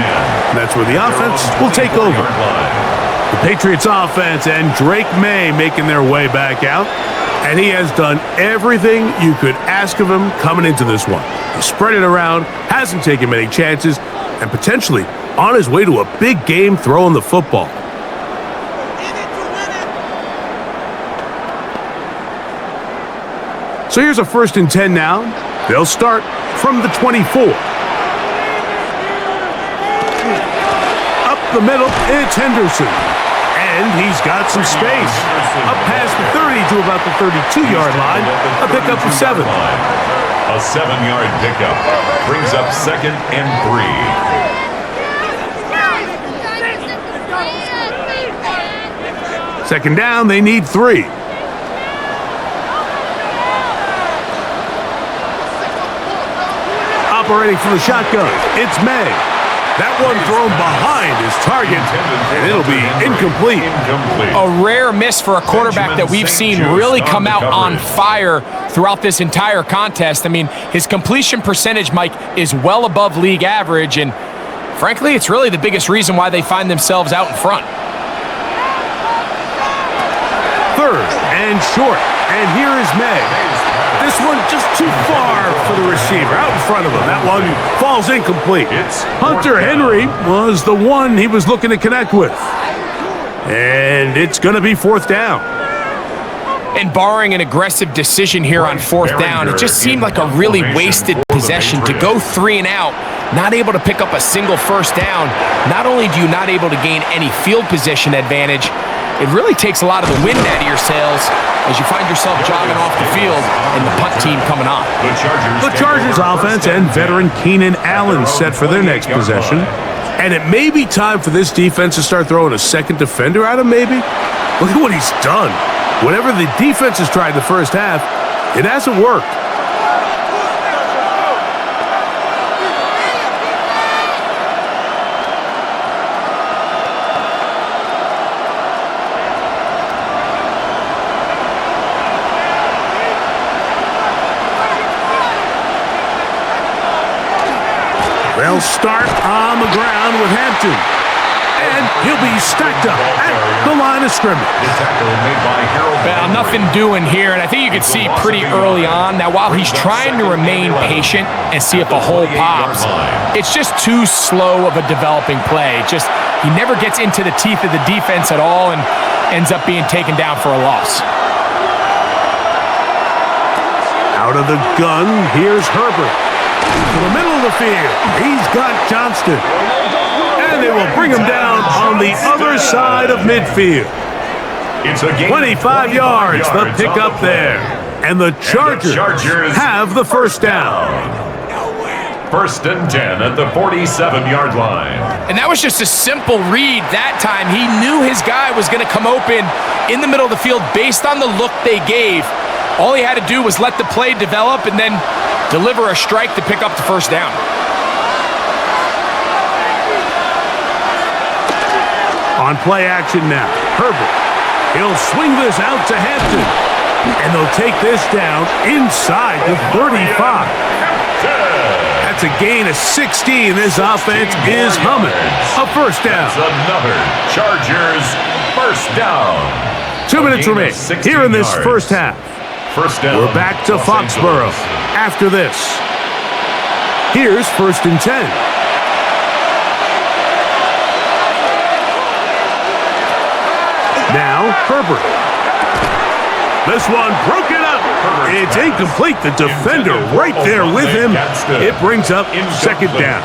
That's where the offense will take over. The Patriots offense and Drake May making their way back out. And he has done everything you could ask of him coming into this one. He spread it around, hasn't taken many chances, and potentially on his way to a big game throwing the football. So here's a 1st and 10 now. They'll start from the 24. Up the middle, it's Henderson. And he's got some space. Up past the 30 to about the 32-yard line. A pickup of 7. A 7-yard pickup brings up 2nd and 3. Second down, they need 3. Operating from the shotgun, it's May. That one thrown behind his target, and it'll be incomplete. A rare miss for a quarterback that we've seen really come out on fire throughout this entire contest. I mean, his completion percentage, Mike, is well above league average, and frankly, it's really the biggest reason why they find themselves out in front. Third and short, and here is May. This one just too far for the receiver, out in front of him. That one falls incomplete. Hunter Henry was the one he was looking to connect with. And it's going to be 4th down. And barring an aggressive decision here on 4th down, it just seemed like a really wasted possession to go 3 and out, not able to pick up a single 1st down. Not only do you not able to gain any field position advantage, it really takes a lot of the wind out of your sails as you find yourself jogging off the field and the punt team coming on. The Chargers offense and veteran Keenan Allen set for their next possession. And it may be time for this defense to start throwing a second defender at him, maybe. Look at what he's done. Whatever the defense has tried the first half, it hasn't worked. They'll start on the ground with Hampton. And he'll be stacked up at the line of scrimmage. Well, nothing doing here, and I think you can see pretty early on. Now, while he's trying to remain patient and see if a hole pops, it's just too slow of a developing play. He never gets into the teeth of the defense at all and ends up being taken down for a loss. Out of the gun, here's Herbert. To the middle of the field, he's got Johnston. And they will bring him down on the other side of midfield. It's a gain 25 yards, the pickup there. And the Chargers have the first down. First and 10 at the 47-yard line. And that was just a simple read that time. He knew his guy was going to come open in the middle of the field based on the look they gave. All he had to do was let the play develop and then deliver a strike to pick up the first down. On play action now, Herbert. He'll swing this out to Hampton. And they'll take this down inside the 35. That's a gain of 16. This offense is humming. A first down. That's another Chargers first down. 2 minutes remaining here in this first half. First down. We're back to Foxborough after this. Here's first and 10. Now, Herbert. This one broken up. It's incomplete. The defender right there with him. It brings up second down.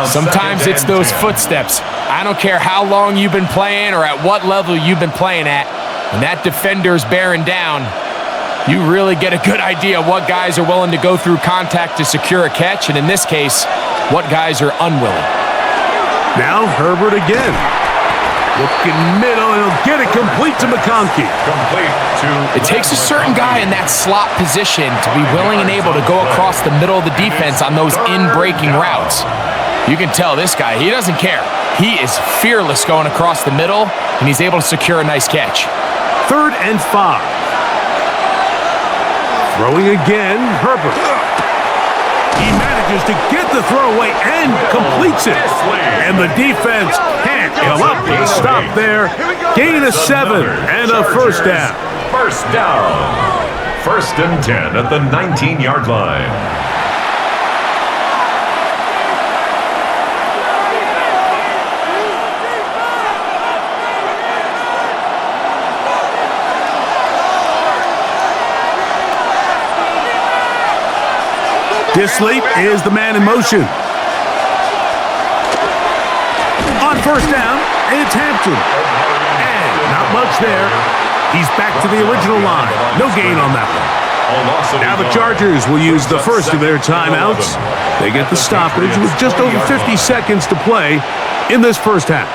Sometimes it's those footsteps. I don't care how long you've been playing or at what level you've been playing at. When that defender's bearing down, you really get a good idea what guys are willing to go through contact to secure a catch, and in this case, what guys are unwilling. Now Herbert again. Looking middle, and he'll get it complete to McConkey. It takes a certain guy in that slot position to be willing and able to go across the middle of the defense on those in-breaking routes. You can tell this guy, he doesn't care. He is fearless going across the middle, and he's able to secure a nice catch. 3rd and 5. Throwing again, Herbert. He manages to get the throwaway and completes it. And the defense can't come up with a stop there. Gain of 7 and a first down. First down. First and 10 at the 19-yard line. Disley is the man in motion. On first down, it's Hampton. And not much there. He's back to the original line. No gain on that one. Now the Chargers will use the first of their timeouts. They get the stoppage with just over 50 seconds to play in this first half.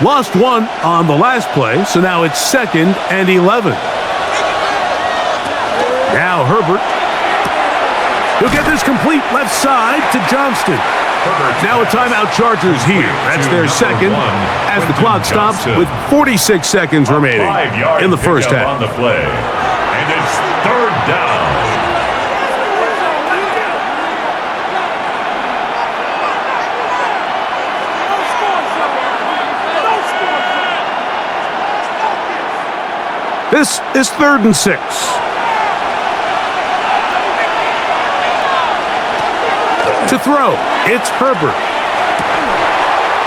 Lost one on the last play, so now it's 2nd and 11. Now Herbert. He'll get this complete left side to Johnston. Now a timeout Chargers here. That's their second as the clock stops with 46 seconds remaining in the first half. On the play. And it's 3rd down. This is 3rd and 6. To throw, it's Herbert.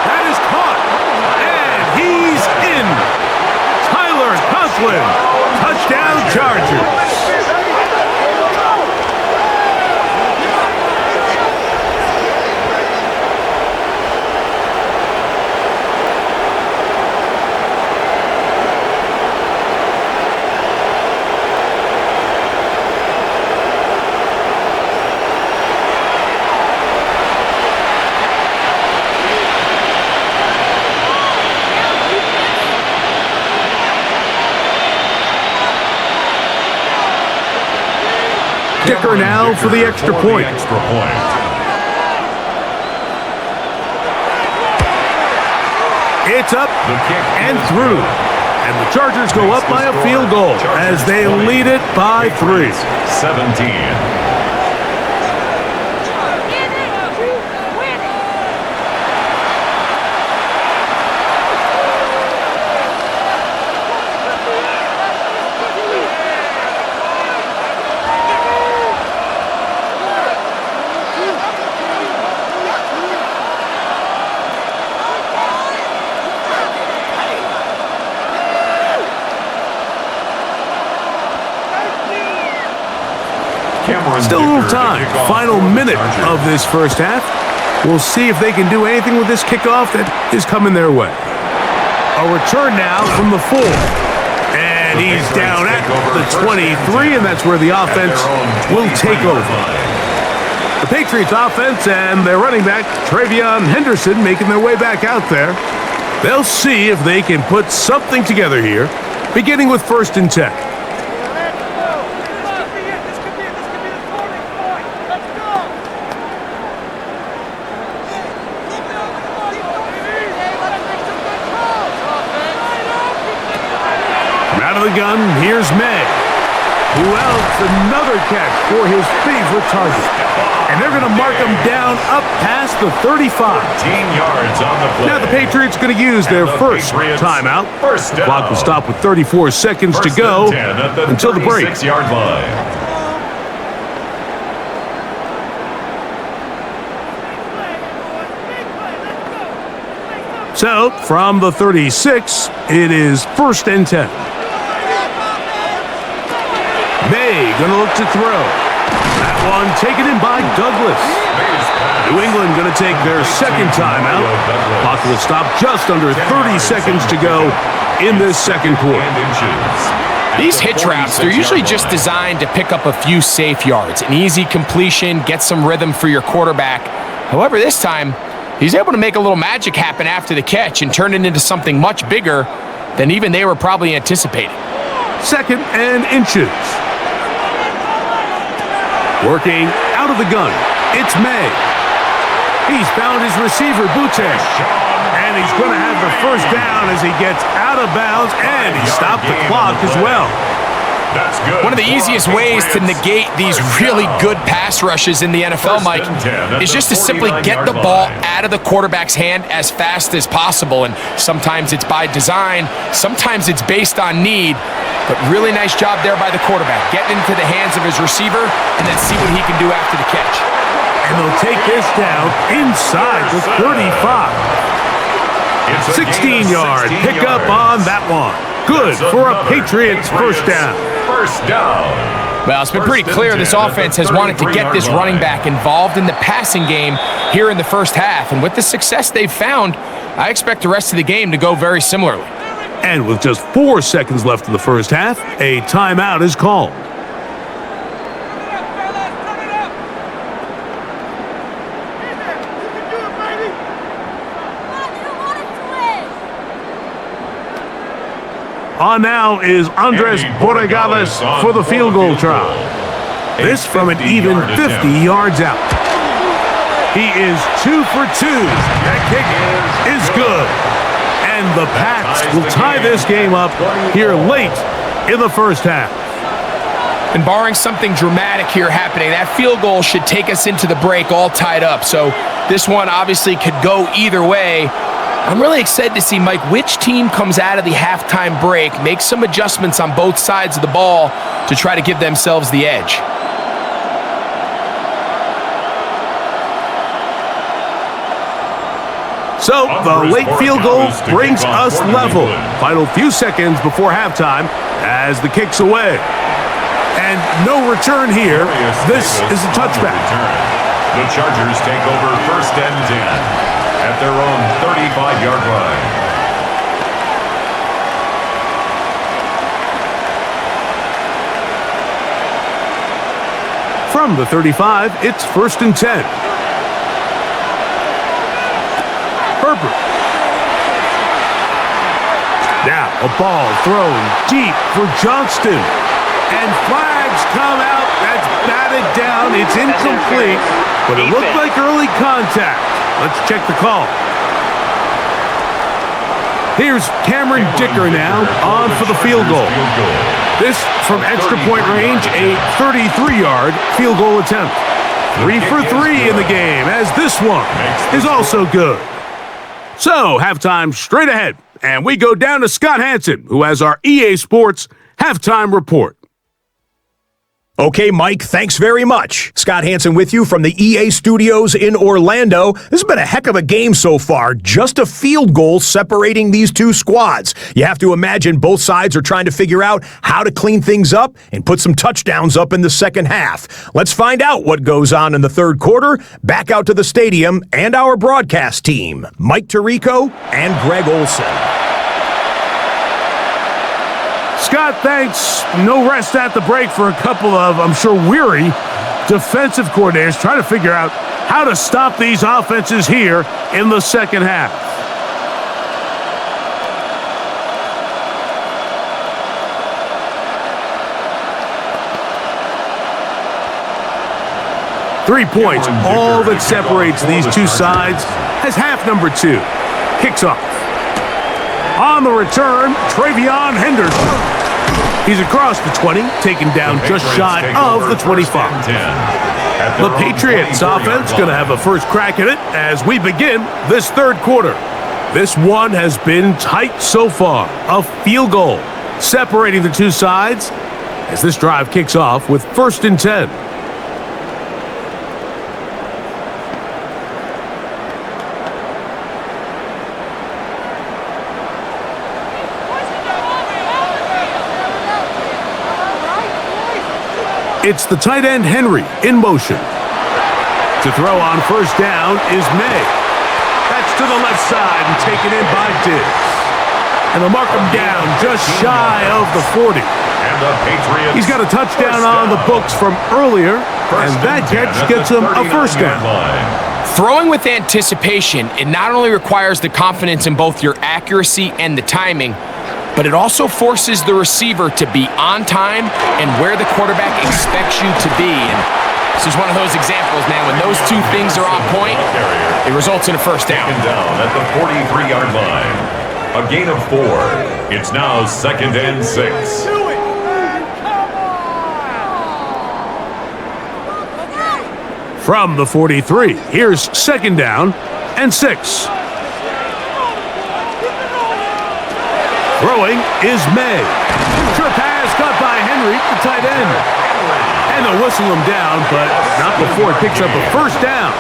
That is caught, and he's in. Tyler Conklin, touchdown Chargers. Kicker now for the extra point. It's up and through. And the Chargers go up by a field goal as they lead it by 3. 17. Still a little time. Final minute of this first half. We'll see if they can do anything with this kickoff that is coming their way. A return now from the 4. And he's down at the 23, and that's where the offense will take over. The Patriots offense and their running back, Travion Henderson, making their way back out there. They'll see if they can put something together here, beginning with 1st and 10. Out of the gun, here's May. Who else? Another catch for his favorite target. And they're going to mark him down up past the 35. 10 yards on the play. Now the Patriots going to use their first timeout. The clock will stop with 34 seconds to go until the break. 36-yard line. So, from the 36, it is 1st and 10. May gonna look to throw. That one taken in by Douglas. New England gonna take their second timeout. Clock will stop just under 30 seconds to go in this second quarter. These hitch routes, they're usually just designed to pick up a few safe yards. An easy completion, get some rhythm for your quarterback. However, this time, he's able to make a little magic happen after the catch and turn it into something much bigger than even they were probably anticipating. 2nd and inches. Working out of the gun, it's May. He's found his receiver, Butte. And he's going to have the first down as he gets out of bounds, and he stopped the clock as well. That's good. One of the easiest ways to negate these really good pass rushes in the NFL, Mike, is just to simply get the ball out of the quarterback's hand as fast as possible. And sometimes it's by design, sometimes it's based on need. But really nice job there by the quarterback, getting into the hands of his receiver and then see what he can do after the catch. And they'll take this down inside the 35. 16-yard pickup on that one. Good for a Patriots first down. First down. Well, it's been pretty clear this offense has wanted to get this running back involved in the passing game here in the first half. And with the success they've found, I expect the rest of the game to go very similarly. And with just 4 seconds left in the first half, a timeout is called. On now is Andres Borregales for the field goal try. This from an even 50 yards out. He is 2 for 2. That kick is good. And the Pats will tie this game up here late in the first half. And barring something dramatic here happening, that field goal should take us into the break all tied up. So this one obviously could go either way. I'm really excited to see, Mike, which team comes out of the halftime break, make some adjustments on both sides of the ball to try to give themselves the edge. So the late field goal brings us level. Final few seconds before halftime as the kick's away. And no return here. This is a touchback. The Chargers take over 1st and 10. At their own 35-yard line. From the 35, it's 1st and 10. Herbert. Now a ball thrown deep for Johnston. And flags come out. That's batted down. It's incomplete, but it looked like early contact. Let's check the call. Here's Cameron Dicker now on for the field goal. This from extra point range, a 33-yard field goal attempt. 3 for 3 in the game, as this one is also good. So, halftime straight ahead, and we go down to Scott Hansen, who has our EA Sports halftime report. Okay, Mike, thanks very much. Scott Hansen with you from the EA Studios in Orlando. This has been a heck of a game so far. Just a field goal separating these two squads. You have to imagine both sides are trying to figure out how to clean things up and put some touchdowns up in the second half. Let's find out what goes on in the third quarter. Back out to the stadium and our broadcast team, Mike Tirico and Greg Olson. Scott, thanks. No rest at the break for a couple of, I'm sure, weary defensive coordinators trying to figure out how to stop these offenses here in the second half. Three points, all that separates these two sides, as half number 2 kicks off. On the return, Travion Henderson. He's across the 20, taken down just shy of the 25. The Patriots offense going to have a first crack at it as we begin this third quarter. This one has been tight so far. A field goal separating the two sides as this drive kicks off with 1st and 10. It's the tight end Henry in motion. To throw on 1st down is May. That's to the left side and taken in by Diggs. And they'll mark him down just shy of the 40. And the Patriots. He's got a touchdown on the books from earlier, and that catch gets him a 1st down. Throwing with anticipation, it not only requires the confidence in both your accuracy and the timing, but it also forces the receiver to be on time and where the quarterback expects you to be. And this is one of those examples, man. When those two things are on point, it results in a 1st down. Down at the 43-yard line. A gain of 4. It's now 2nd and 6. From the 43, here's 2nd down and 6. Throwing is May. Short pass caught by Henry, the tight end. And they'll whistle him down, but not before it picks up a 1st down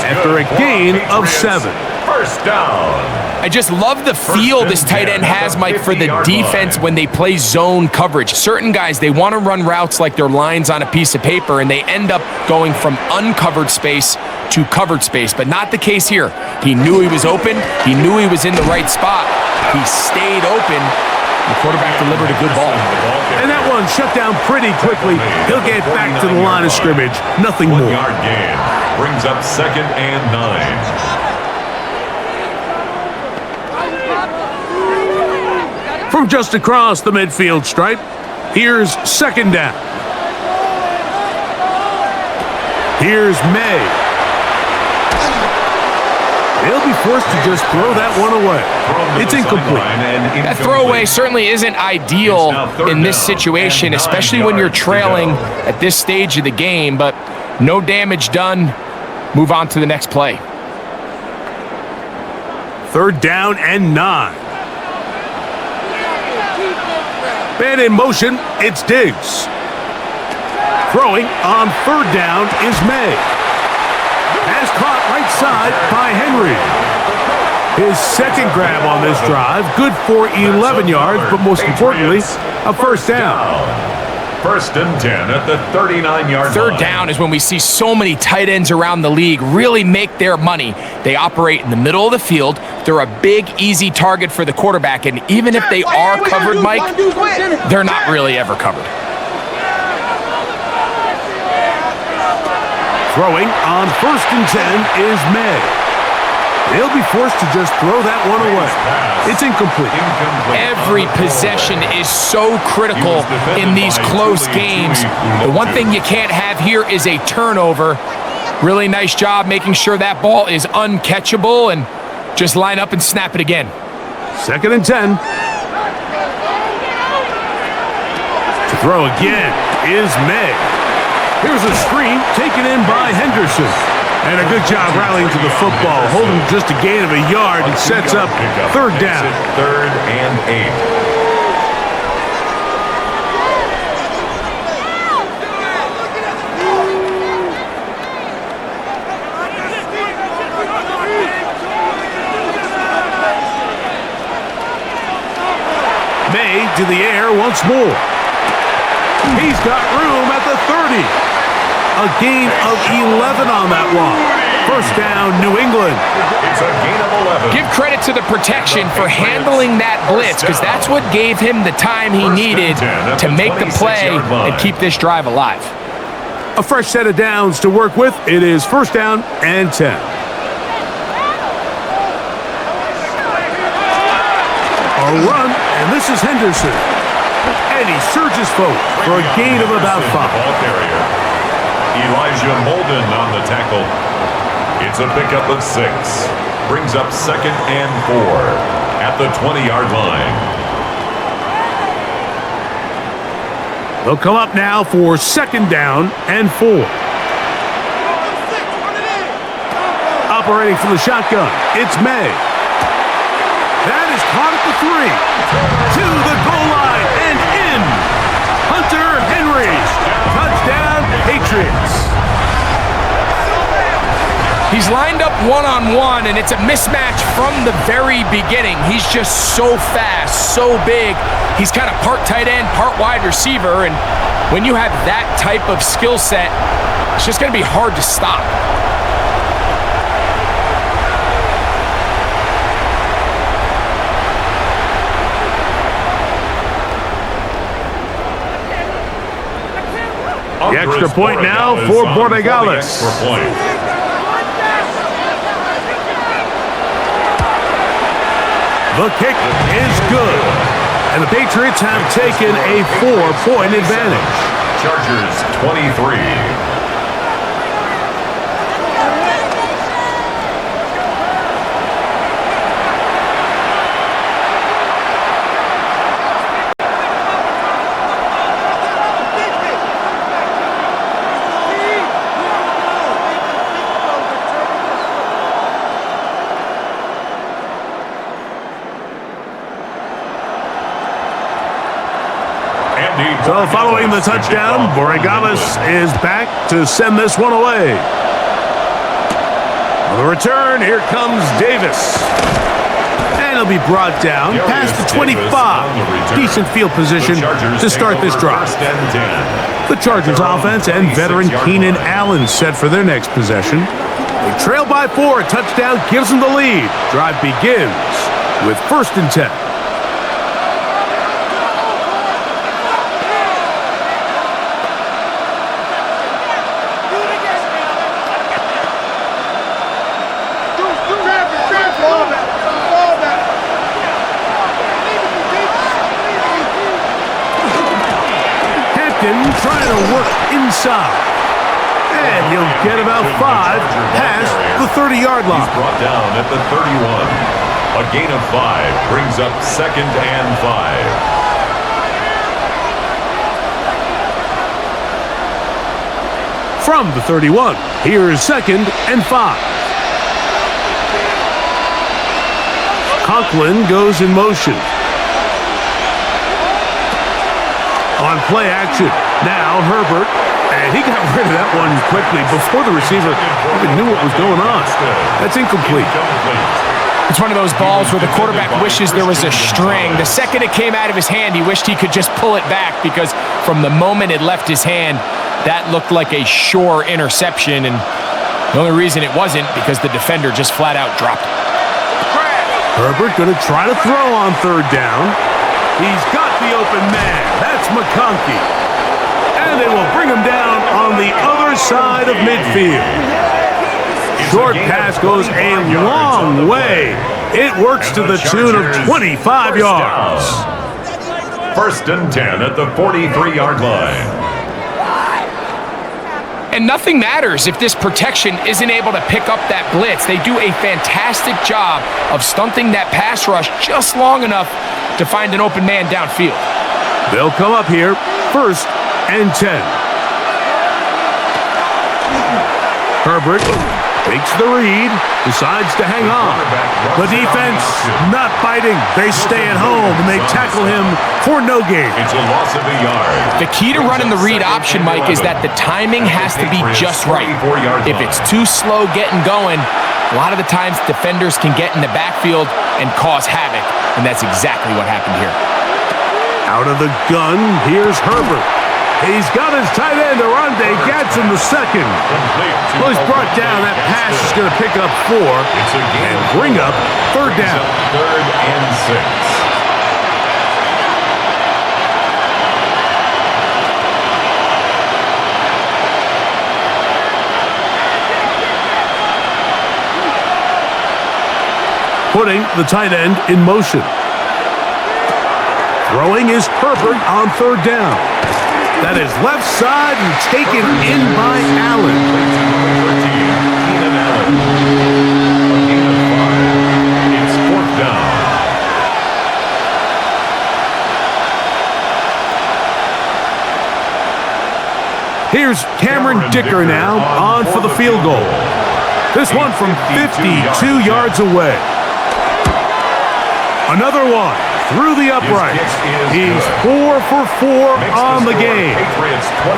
after a gain of 7. 1st down. I just love the feel this tight end has, Mike, for the defense when they play zone coverage. Certain guys, they want to run routes like they're lines on a piece of paper, and they end up going from uncovered space to covered space, but not the case here. He knew he was open. He knew he was in the right spot. He stayed open. The quarterback delivered a good ball. And that one shut down pretty quickly. He'll get back to the line of scrimmage. Nothing more. 1-yard gain brings up 2nd and 9. From just across the midfield stripe, here's 2nd down. Here's May. They'll be forced to just throw that one away. It's incomplete. That throwaway certainly isn't ideal in this situation, especially when you're trailing at this stage of the game, but no damage done. Move on to the next play. 3rd down and 9. Man in motion, it's Diggs. Throwing on 3rd down is May. Pass caught right side by Henry. His 2nd grab on this drive, good for 11 yards, but most importantly, a 1st down. 1st and 10 at the 39-yard line. 3rd down is when we see so many tight ends around the league really make their money. They operate in the middle of the field. They're a big, easy target for the quarterback, and even if they are covered, Mike, they're not really ever covered. Throwing on 1st and 10 is May. They'll be forced to just throw that one away. It's incomplete. Every possession is so critical in these close games. The one thing you can't have here is a turnover. Really nice job making sure that ball is uncatchable, and just line up and snap it again. 2nd and 10. To throw again is May. Here's a screen taken in by Henderson. And a good job rallying to the football, holding just a gain of a yard, and sets up 3rd down. 3rd and 8. into the air once more. He's got room at the 30. A gain of 11 on that one. First down, New England. It's a gain of 11. Give credit to the protection for handling that blitz, because that's what gave him the time he needed to make the play and keep this drive alive. A fresh set of downs to work with. It is first down and 10. A run, and this is Henderson. And he surges forward for a gain of about 5. Ball carrier. Elijah Molden on the tackle. It's a pickup of 6. Brings up second and 4 at the 20-yard line. They'll come up now for second down and 4. Operating from the shotgun, it's May. That is caught at the 3. To the goal line and in. Hunter Henry. Touchdown, Patriots. He's lined up one-on-one, and it's a mismatch from the very beginning. He's just so fast, so big. He's kind of part tight end, part wide receiver, and when you have that type of skill set, it's just going to be hard to stop. The extra point now for Borregales. The kick is good. And the Patriots have taken a 4-point advantage. Chargers 23. So following the touchdown, Borregales is back to send this one away. On the return, here comes Davis. And he'll be brought down past the 25. Decent field position to start this drive. The Chargers offense and veteran Keenan Allen set for their next possession. They trail by 4. A touchdown gives them the lead. Drive begins with first and 10. Trying to work inside. And he'll get about 5 past the 30-yard line. He's brought down at the 31. A gain of 5 brings up second and 5. From the 31, here is second and 5. Conklin goes in motion. On play action, now Herbert, and he got rid of that one quickly before the receiver even knew what was going on. That's incomplete. It's one of those balls where the quarterback wishes there was a string. The second it came out of his hand, he wished he could just pull it back, because from the moment it left his hand, that looked like a sure interception, and the only reason it wasn't because the defender just flat out dropped it. Herbert going to try to throw on third down. He's got the open man. That's McConkey. And they will bring him down on the other side of midfield. Short pass goes a long way. It works to the tune of 25 yards. First and 10 at the 43-yard line. And nothing matters if this protection isn't able to pick up that blitz. They do a fantastic job of stunting that pass rush just long enough to find an open man downfield. They'll come up here, first and 10. Herbert makes the read, decides to hang on. The defense not biting. They stay at home, and they tackle him for no gain. It's a loss of a yard. The key to running the read option, Mike, is that the timing has to be just right. If it's too slow getting going, a lot of the times defenders can get in the backfield and cause havoc, and that's exactly what happened here. Out of the gun, here's Herbert. He's got his tight end, Arande Gadsden the second. Well, he's brought down. That pass is going to pick up 4 and bring up third down. Third and 6. Putting the tight end in motion. Throwing is Herbert on third down. That is left side and taken in by Allen. Keenan Allen. A gain of 5. It's fourth down. Here's Cameron Dicker now on for the field goal. This one from 52 yards away. Another one through the uprights. He's 4 for 4 on the game.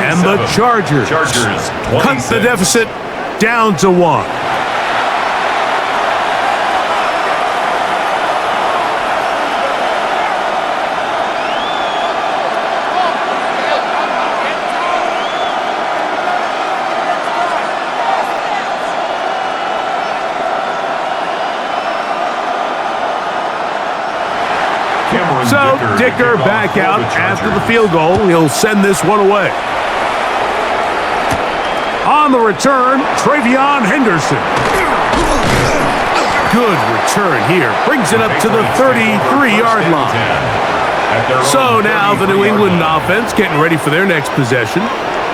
And the Chargers cut the deficit down to 1. So Dicker back out after the field goal. He'll send this one away. On the return, Travion Henderson. Good return here. Brings it up to the 33-yard line. So now the New England offense getting ready for their next possession.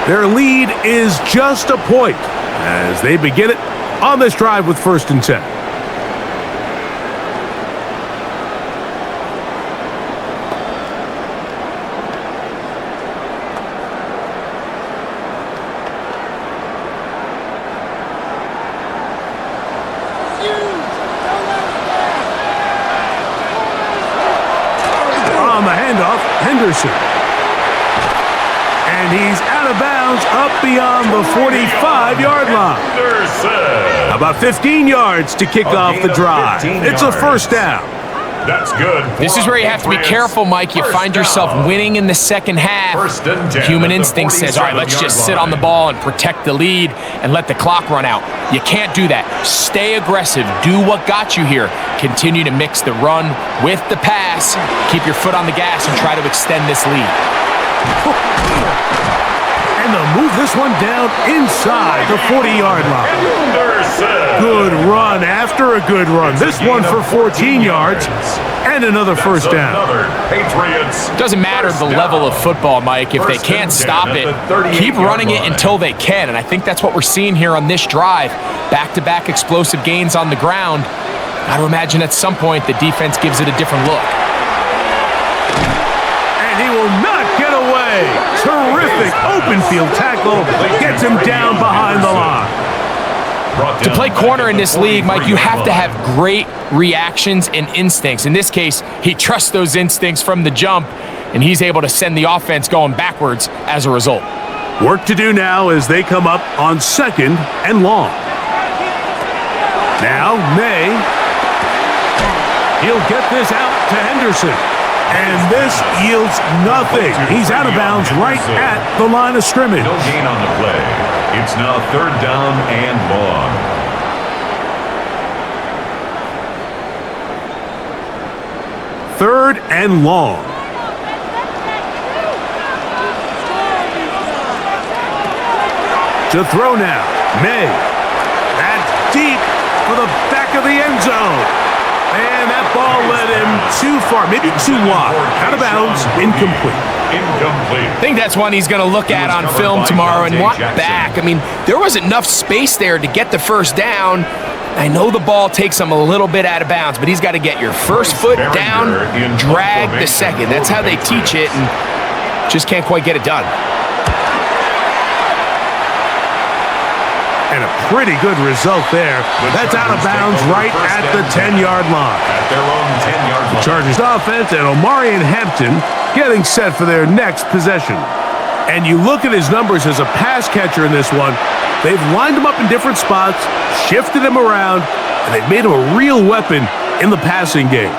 Their lead is just a point as they begin it on this drive with 1st and 10. Henderson. And he's out of bounds up beyond the 45-yard line. About 15 yards to kick off the drive. It's a first down. That's good. This is where you have to be careful, Mike. You find yourself winning in the second half. Human instinct says, all right, let's just sit on the ball and protect the lead and let the clock run out. You can't do that. Stay aggressive. Do what got you here. Continue to mix the run with the pass. Keep your foot on the gas and try to extend this lead. And they'll move this one down inside the 40-yard line. Good run after a good run. This one for 14 yards and another first down. Doesn't matter the level of football, Mike. If they can't stop it, keep running it until they can. And I think that's what we're seeing here on this drive. Back-to-back explosive gains on the ground. Got to imagine at some point the defense gives it a different look. And he will not get away. Terrific open field tackle. Gets him down behind the line. To play corner in this league, Mike, you have to have great reactions and instincts. In this case, he trusts those instincts from the jump, and he's able to send the offense going backwards as a result. Work to do now as they come up on 2nd and long. Now, May. He'll get this out to Henderson. And this yields nothing. He's out of bounds right at the line of scrimmage. No gain on the play. It's now 3rd down and long. Third and long. To throw now. May. That's deep for the back of the end zone. And that ball led him too far, maybe too wide. Out of bounds, incomplete. I think that's one he's going to look at on film tomorrow and want back. I mean, there was enough space there to get the first down. I know the ball takes him a little bit out of bounds, but he's got to get your first foot down, drag the second. That's how they teach it, and just can't quite get it done. And a pretty good result there. That's out of bounds right at the 10-yard line. At their own 10-yard line. The Chargers offense and Omarion Hampton getting set for their next possession. And you look at his numbers as a pass catcher in this one. They've lined him up in different spots, shifted him around, and they've made him a real weapon in the passing game.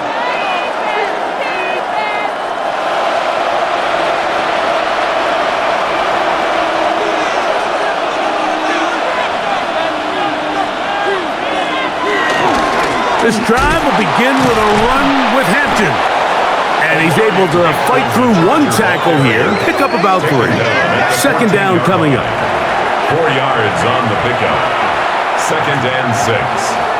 This drive will begin with a run with Hampton. And he's able to fight through one tackle here, pick up about 3. Second down coming up. 4 yards on the pickup. 2nd and 6.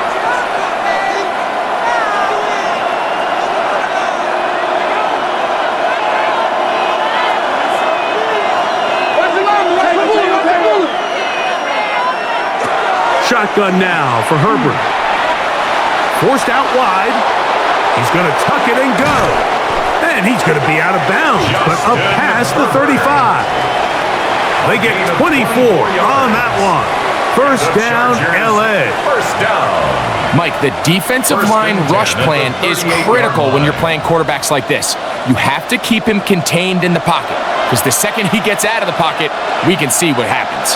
Shotgun now for Herbert. Forced out wide. He's going to tuck it and go. And he's going to be out of bounds, but up past the 35. They get 24 on that one. First down, L.A. First down. Mike, the defensive line rush plan is critical when you're playing quarterbacks like this. You have to keep him contained in the pocket, because the second he gets out of the pocket, we can see what happens.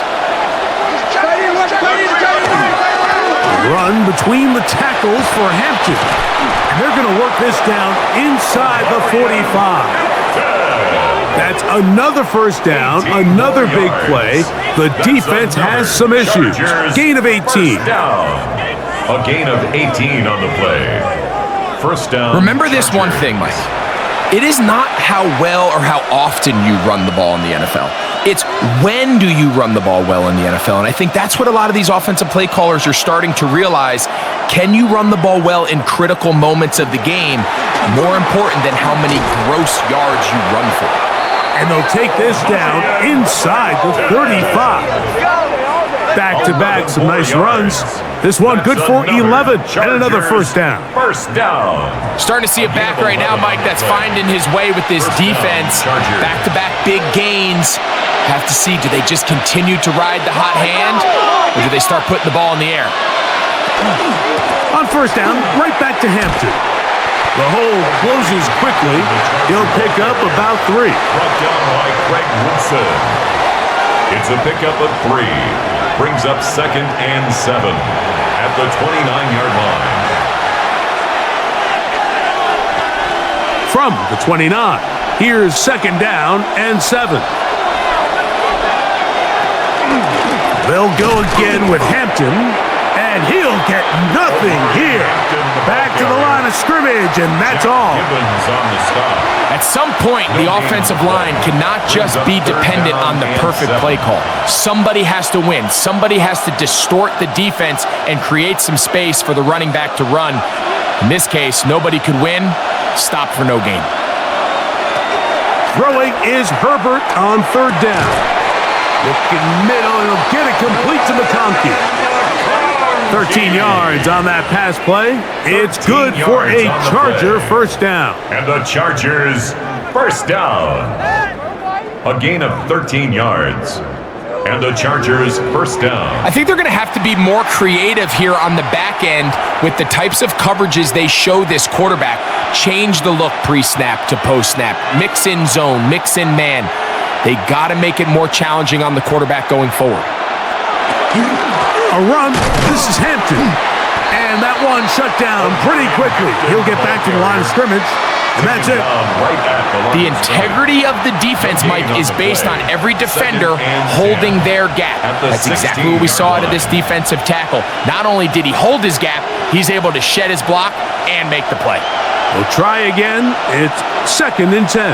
Run between the tackles for Hampton. And they're going to work this down inside the 45. That's another first down, another big play. The defense has some issues. Gain of 18. A gain of 18 on the play. First down. Remember this one thing, Mike. It is not how well or how often you run the ball in the NFL. It's when do you run the ball well in the NFL. And I think that's what a lot of these offensive play callers are starting to realize. Can you run the ball well in critical moments of the game? More important than how many gross yards you run for. And they'll take this down inside the 35. Back-to-back, some nice runs. This one good for 11 and another first down. First down. Starting to see it back right now, Mike, that's finding his way with this defense. Back-to-back big gains. Have to see, do they just continue to ride the hot hand, or do they start putting the ball in the air? On first down, right back to Hampton. The hole closes quickly. He'll pick up about 3. Brought down by Greg Woodson. It's a pickup of 3. Brings up 2nd and 7 at the 29-yard line. From the 29, here's 2nd down and 7. They'll go again with Hampton, and he'll get nothing here. Back to the line of scrimmage, and that's all. At some point, the offensive line cannot just be dependent on the perfect play call. Somebody has to win. Somebody has to distort the defense and create some space for the running back to run. In this case, nobody could win. Stop for no gain. Throwing is Herbert on 3rd down. Looking middle, and he'll get it complete to McConkey. 13 yards on that pass play. It's good for a Charger first down. And the Chargers first down. A gain of 13 yards. And the Chargers first down. I think they're going to have to be more creative here on the back end with the types of coverages they show this quarterback. Change the look pre-snap to post-snap. Mix in zone, mix in man. They got to make it more challenging on the quarterback going forward. A run. This is Hampton. And that one shut down pretty quickly. He'll get back to the line of scrimmage. And that's it. The integrity of the defense, Mike, is based on every defender holding their gap. That's exactly what we saw out of this defensive tackle. Not only did he hold his gap, he's able to shed his block and make the play. We'll try again. It's 2nd and 10.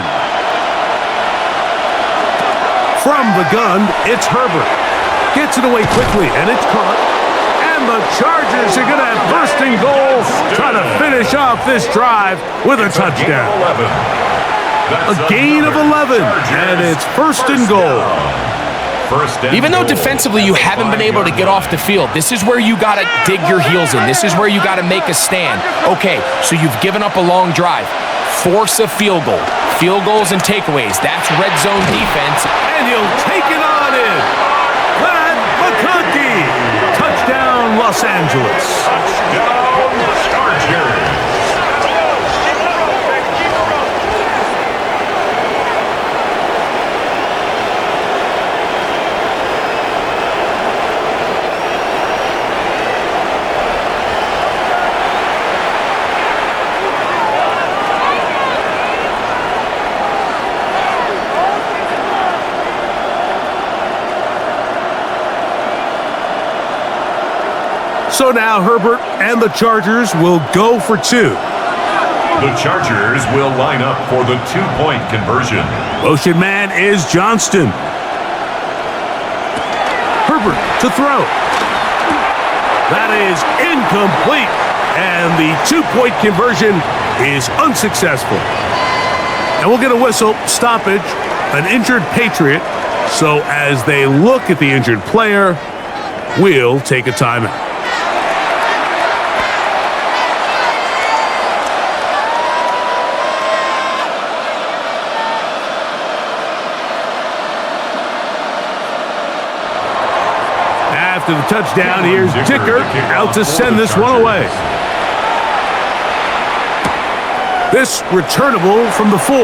From the gun, it's Herbert. Gets it away quickly, and it's caught. And the Chargers are going to have first and goal, trying to finish off this drive with a touchdown. A gain of 11, and it's first and goal. Even though defensively you haven't been able to get off the field, this is where you got to dig your heels in. This is where you got to make a stand. Okay, so you've given up a long drive. Force a field goal. Field goals and takeaways. That's red zone defense. And he'll take it on in. Glad McConkey. Touchdown, Los Angeles. Touchdown, Chargers. So now Herbert and the Chargers will go for two. The Chargers will line up for the two-point conversion. Motion man is Johnston. Herbert to throw. That is incomplete. And the two-point conversion is unsuccessful. And we'll get a whistle, stoppage, an injured Patriot. So as they look at the injured player, we'll take a timeout. After the touchdown, here's Dicker out to send this one away. This returnable from the 4.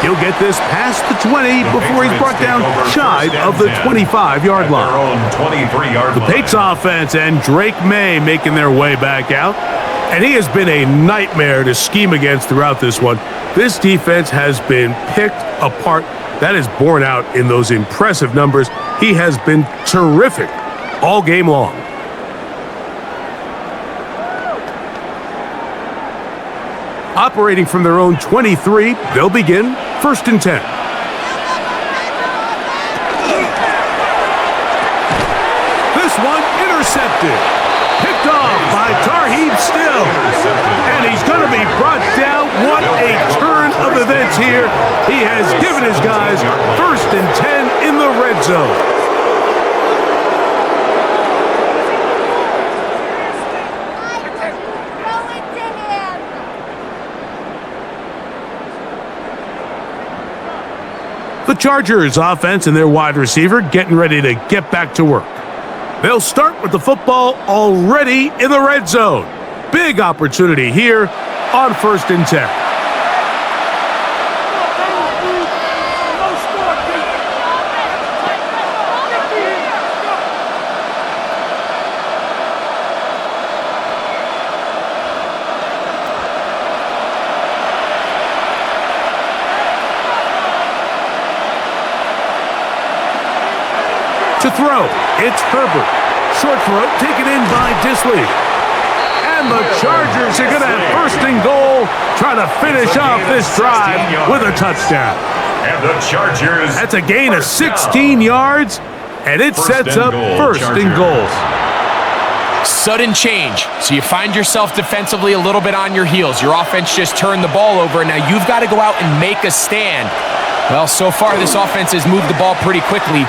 He'll get this past the 20 before he's brought down shy of the 25-yard line. The Patriots offense and Drake May making their way back out. And he has been a nightmare to scheme against throughout this one. This defense has been picked apart. That is borne out in those impressive numbers. He has been terrific all game long. Operating from their own 23, they'll begin 1st and 10. This one intercepted. Picked off by Tarheeb Still. And he's going to be brought down. What a turn of events here. He has given his guys 1st and 10 in the red zone. The Chargers offense and their wide receiver getting ready to get back to work. They'll start with the football already in the red zone. Big opportunity here on 1st and 10. To throw, it's Herbert. Short throw taken in by Disley. And the Chargers are going to have 1st and goal, trying to finish off this drive with a touchdown. And the Chargers. That's a gain of 16 yards, and it sets up 1st and goal. Sudden change. So you find yourself defensively a little bit on your heels. Your offense just turned the ball over, and now you've got to go out and make a stand. Well, so far this offense has moved the ball pretty quickly.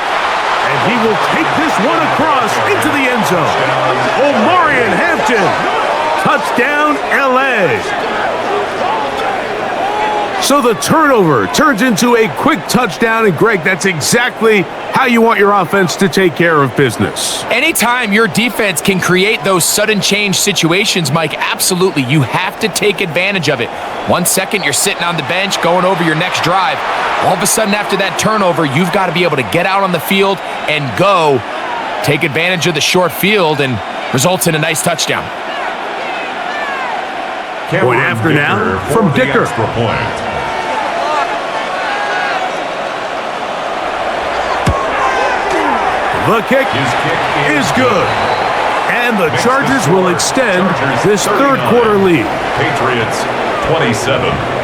And he will take this one across into the end zone. Omarion Hampton. Touchdown, L.A. So the turnover turns into a quick touchdown. And, Greg, that's exactly how you want your offense to take care of business. Anytime your defense can create those sudden change situations, Mike, absolutely, you have to take advantage of it. 1 second, you're sitting on the bench going over your next drive. All of a sudden, after that turnover, you've got to be able to get out on the field and go. Take advantage of the short field and results in a nice touchdown. Point after now from Dicker. The kick is good. And the Chargers will extend this third quarter lead. Patriots 27.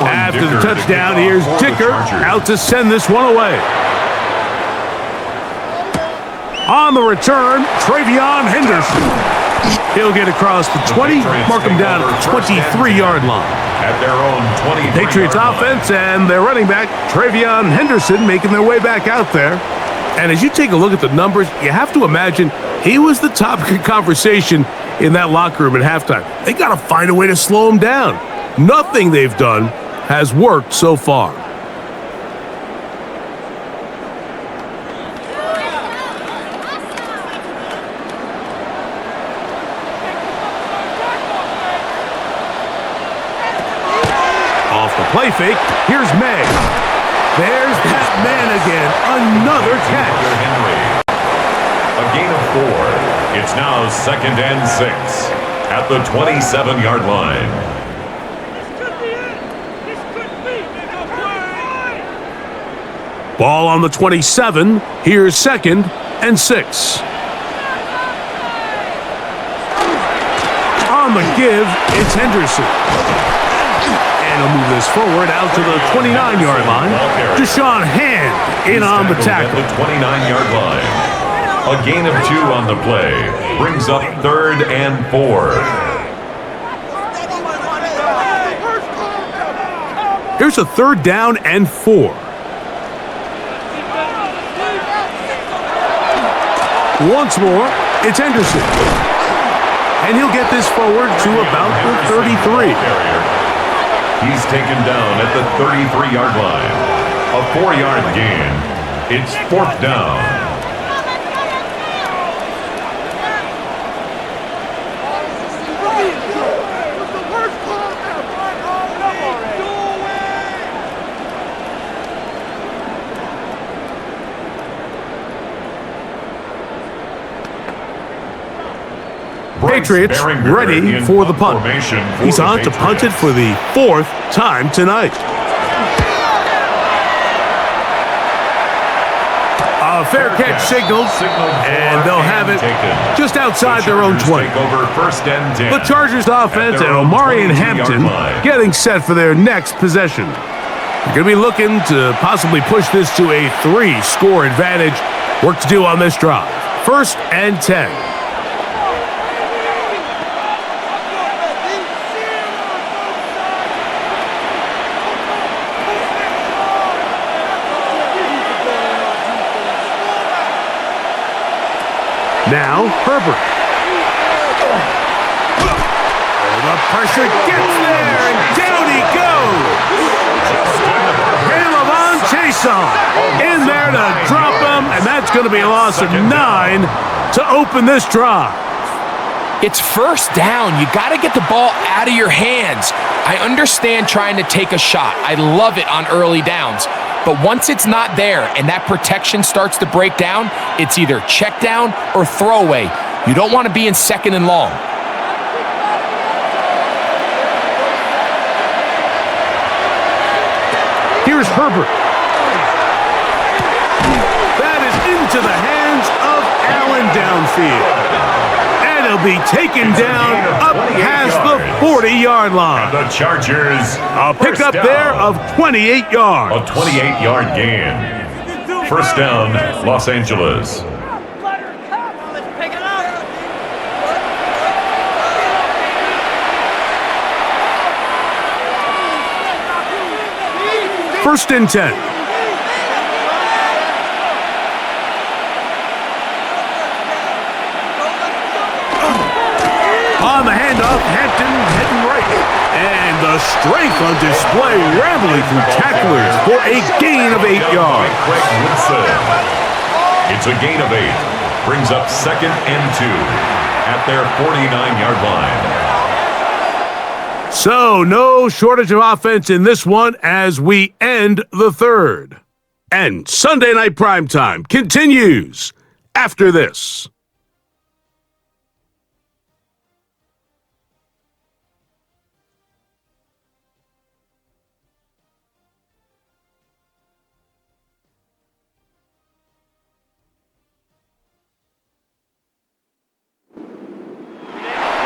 After the touchdown, here's Dicker out to send this one away. On the return, Travion Henderson. He'll get across the 20, mark him down at the 23-yard line. At their own 23. Patriots offense and their running back, Travion Henderson, making their way back out there. And as you take a look at the numbers, you have to imagine he was the topic of conversation in that locker room at halftime. They got to find a way to slow him down. Nothing they've done has worked so far. The play fake. Here's May. There's that man again. Another catch. Henry. A gain of 4. It's now 2nd and 6 at the 27-yard line. Ball on the 27. Here's 2nd and 6. On the give, it's Henderson. And he'll move this forward out to the 29-yard line. Deshaun Hand in on the tackle. At the 29-yard line. A gain of 2 on the play. Brings up 3rd and 4. Here's a 3rd down and 4. Once more, it's Henderson. And he'll get this forward to about the 33. He's taken down at the 33-yard line. A 4-yard gain. It's 4th down. Patriots ready for the punt. He's on to punt it for the 4th time tonight. A fair catch signaled, and they'll have it just outside their own 20. The Chargers offense and Omari and Hampton getting set for their next possession. They're going to be looking to possibly push this to a 3-score advantage. Work to do on this drive. 1st and 10. Now, Herbert. The pressure gets there, and down he goes. Caleb Chason in there to drop him, and that's going to be a loss of 9 to open this drive. It's 1st down. You got to get the ball out of your hands. I understand trying to take a shot. I love it on early downs. But once it's not there and that protection starts to break down, it's either check down or throwaway. You don't want to be in 2nd and long. Here's Herbert. That is into the hands of Allen downfield. And he'll be taken down up past the 40-yard line. And the Chargers. A pickup there of 28 yards. A 28-yard gain. 1st down, Los Angeles. First and 10. On the handoff, Hampton heading right. And the strength on display, rambling through tacklers for a gain of 8 yards. It's a gain of 8. Brings up 2nd and 2 at their 49-yard line. So, no shortage of offense in this one as we end the 3rd. And Sunday Night Primetime continues after this.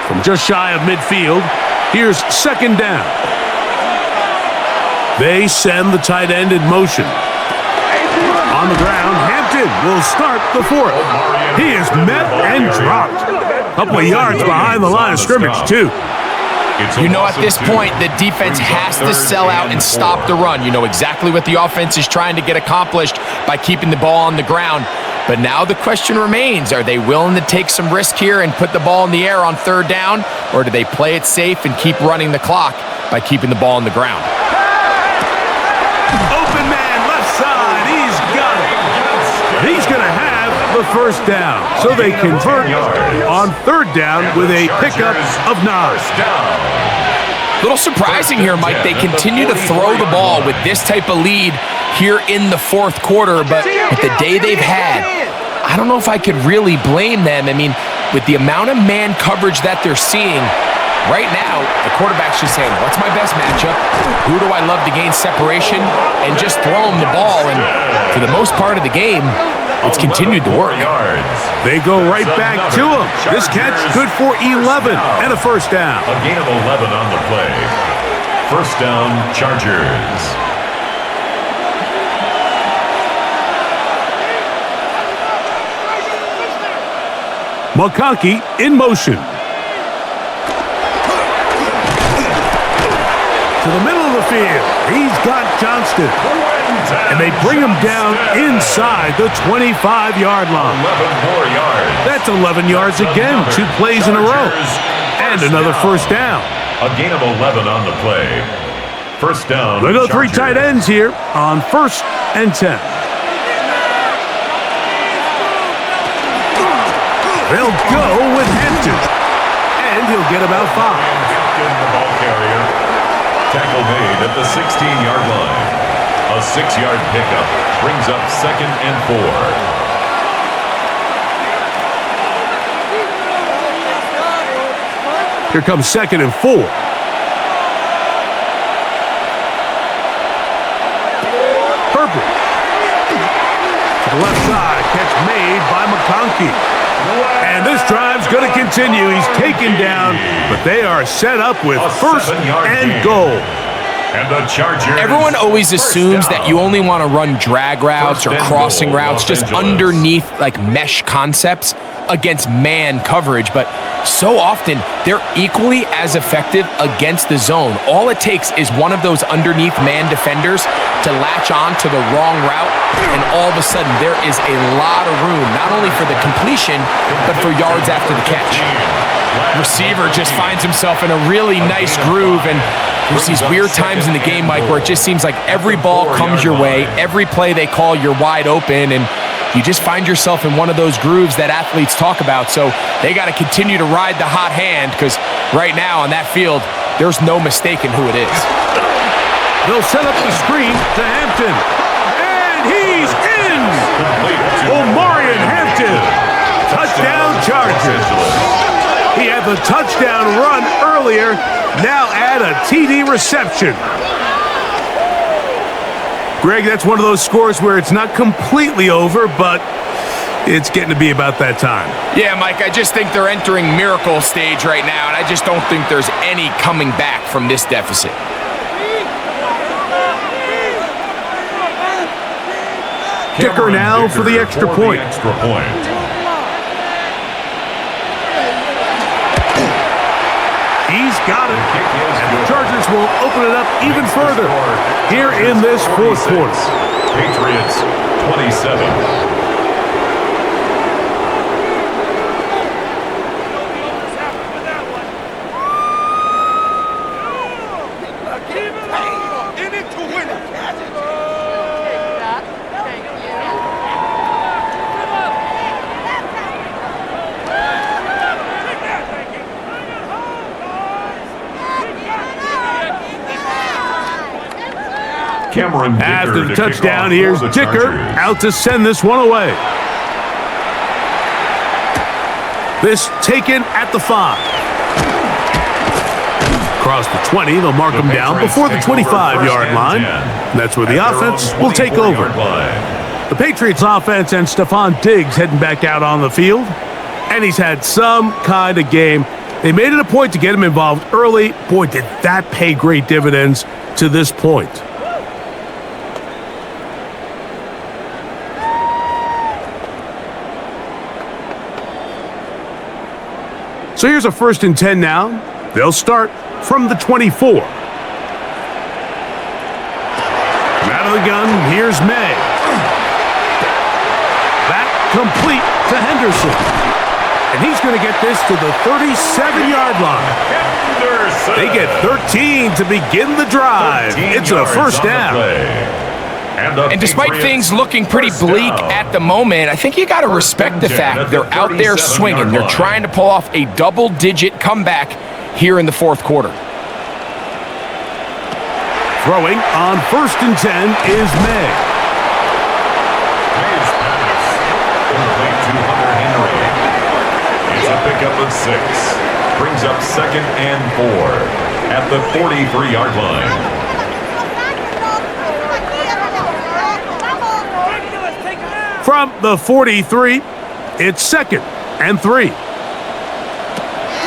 From just shy of midfield, here's 2nd down. They send the tight end in motion. On the ground, Hampton will start the 4th. He is met and dropped. A couple of yards behind the line of scrimmage, too. You know, at this point, the defense has to sell out and stop the run. You know exactly what the offense is trying to get accomplished by keeping the ball on the ground. But now the question remains, are they willing to take some risk here and put the ball in the air on 3rd down, or do they play it safe and keep running the clock by keeping the ball on the ground? Open man, left side, he's got it. He's going to have the 1st down, so they convert on 3rd down with a pickup of 9. little surprising here, Mike. They continue to throw the ball with this type of lead here in the fourth quarter, but with the day they've had, I don't know if I could really blame them. I mean, with the amount of man coverage that they're seeing, right now, the quarterback's just saying, what's my best matchup? Who do I love to gain separation? And just throw them the ball. And for the most part of the game, it's continued to work. They go right back to him. This catch good for 11 and a first down. A gain of 11 on the play. First down, Chargers. McConkey in motion. To the middle of the field. He's got Johnston. And they bring him down inside the 25-yard line. 11 more yards. That's 11 yards again, 2 plays in a row. And another first down. A gain of 11 on the play. First down. They go 3 tight ends here on 1st and 10. They'll go with Hampton. And he'll get about 5. The ball carrier. Tackle made at the 16-yard line. A 6-yard pickup brings up 2nd and 4. Here comes 2nd and 4. Herbert. To the left side. Catch made by McConkey. And this drive's going to continue. He's taken down, but they are set up with 1st and goal. And the Chargers. Everyone always assumes that you only want to run drag routes or crossing routes, just underneath like mesh concepts against man coverage, but so often they're equally as effective against the zone. All it takes is one of those underneath man defenders to latch on to the wrong route, and all of a sudden there is a lot of room, not only for the completion, but for yards after the catch. Receiver just finds himself in a really nice groove, and there's these weird times in the game, Mike, where it just seems like every ball comes your way, every play they call, you're wide open, and you just find yourself in one of those grooves that athletes talk about. So they got to continue to ride the hot hand, because right now on that field, there's no mistaking who it is. They'll set up the screen to Hampton. And he's in! Omarion Hampton. Touchdown Chargers. He had the touchdown run earlier. Now add a TD reception. Greg, that's one of those scores where it's not completely over, but it's getting to be about that time. Yeah, Mike, I just think they're entering miracle stage right now, and I just don't think there's any coming back from this deficit. Kicker now for the extra point. He's got it. And the Chargers will open it up even further here in this fourth quarter. Patriots 27. After the touchdown, here's Dicker out to send this one away. This taken at the 5. Across the 20, they'll mark him down before the 25-yard line. That's where the offense will take over. The Patriots offense and Stephon Diggs heading back out on the field. And he's had some kind of game. They made it a point to get him involved early. Boy, did that pay great dividends to this point. So here's a 1st and 10 now. They'll start from the 24. Out of the gun, here's May. Back complete to Henderson. And he's going to get this to the 37-yard line. They get 13 to begin the drive. It's a first down. And despite things looking pretty bleak at the moment, I think you got to respect the fact they're out there swinging. They're trying to pull off a double-digit comeback here in the fourth quarter. Throwing on 1st and 10 is May. May's pass. Complete to Hunter Henry. It's a pickup of 6. Brings up 2nd and 4 at the 43-yard line. From the 43, it's 2nd and 3.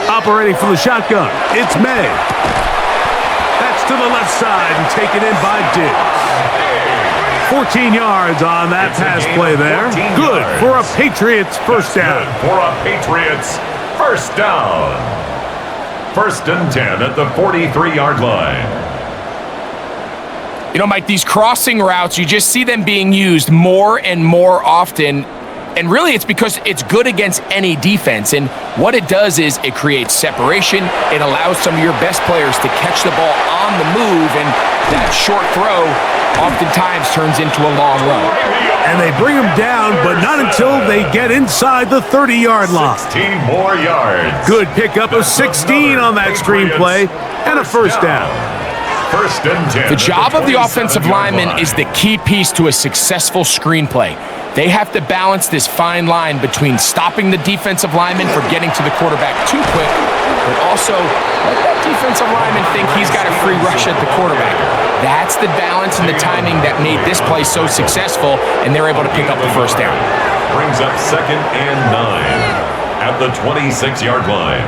Operating from the shotgun, it's May. That's to the left side and taken in by Diggs. 14 yards on that pass play there. Good for a Patriots first down. Good for a Patriots first down. 1st and 10 at the 43-yard line. You know, Mike, these crossing routes, you just see them being used more and more often. And really, it's because it's good against any defense. And what it does is it creates separation. It allows some of your best players to catch the ball on the move. And that short throw oftentimes turns into a long run. And they bring him down, but not until they get inside the 30-yard line. 16 more yards. Good pickup of 16 on that screenplay and a first down. 1st and 10. The job of the offensive lineman is the key piece to a successful screenplay. They have to balance this fine line between stopping the defensive lineman from getting to the quarterback too quick, but also let that defensive lineman think he's got a free rush at the quarterback. That's the balance and the timing that made this play so successful, and they're able to pick up the first down. Brings up 2nd and 9 at the 26-yard line.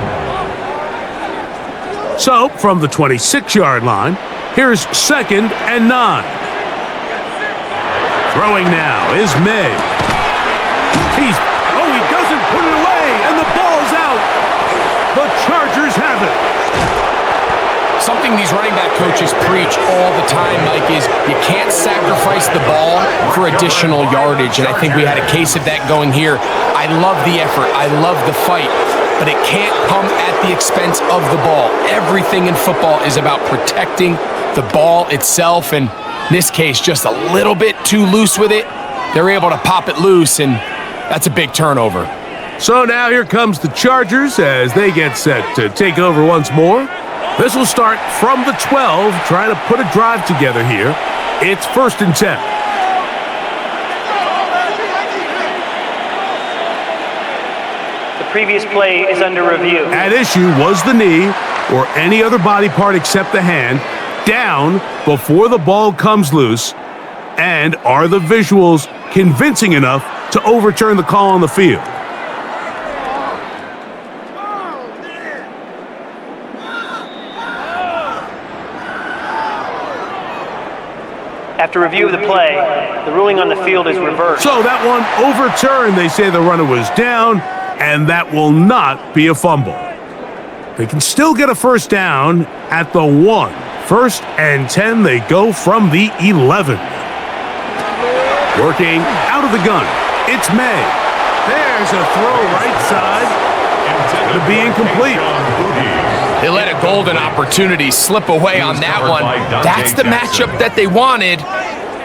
So, from the 26-yard line, here's 2nd and 9. Throwing now is May. He doesn't put it away, and the ball's out. The Chargers have it. Something these running back coaches preach all the time, Mike, is you can't sacrifice the ball for additional yardage, and I think we had a case of that going here. I love the effort. I love the fight, but it can't come at the expense of the ball. Everything in football is about protecting the ball itself, and in this case, just a little bit too loose with it. They're able to pop it loose, and that's a big turnover. So now here comes the Chargers as they get set to take over once more. This will start from the 12, trying to put a drive together here. It's 1st and 10. The previous play is under review. At issue was the knee or any other body part except the hand down before the ball comes loose. And are the visuals convincing enough to overturn the call on the field? After review of the play, the ruling on the field is reversed. So that one overturned. They say the runner was down, and that will not be a fumble. They can still get a first down at the 1. 1st and 10, they go from the 11. Working out of the gun, it's May. There's a throw right side. Going to be incomplete. They let a golden opportunity slip away on that one. That's the matchup that they wanted.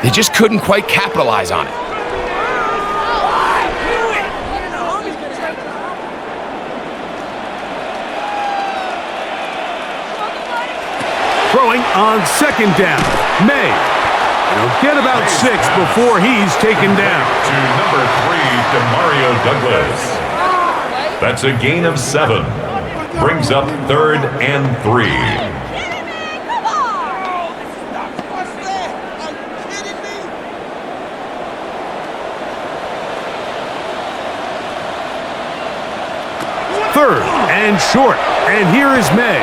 They just couldn't quite capitalize on it. Throwing on 2nd down, May. He'll get about 6 before he's taken down. To number 3, Demario Douglas. That's a gain of 7. Brings up 3rd and 3. Third and short, and here is May.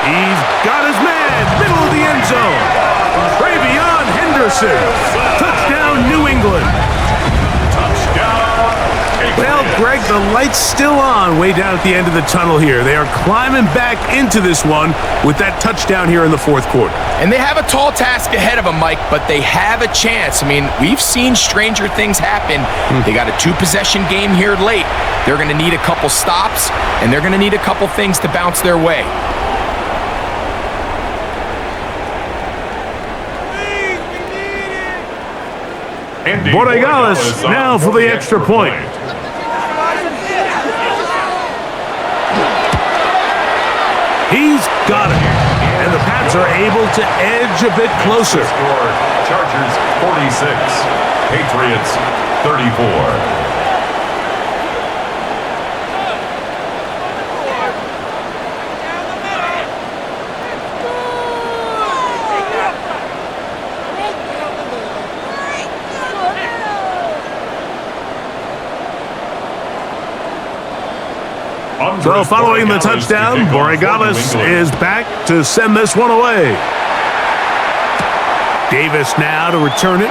He's got his man, middle of the end zone. Travion Henderson. Touchdown, New England. Well, Greg, the light's still on way down at the end of the tunnel here. They are climbing back into this one with that touchdown here in the 4th quarter. And they have a tall task ahead of them, Mike, but they have a chance. I mean, we've seen stranger things happen. They got a 2-possession game here late. They're going to need a couple stops, and they're going to need a couple things to bounce their way. Borregales now for the extra point. He's got it. And the Patriots Odds are able to edge a bit closer. Score, Chargers 46, Patriots 34. So following the touchdown, Borregales is back to send this one away. Davis now to return it.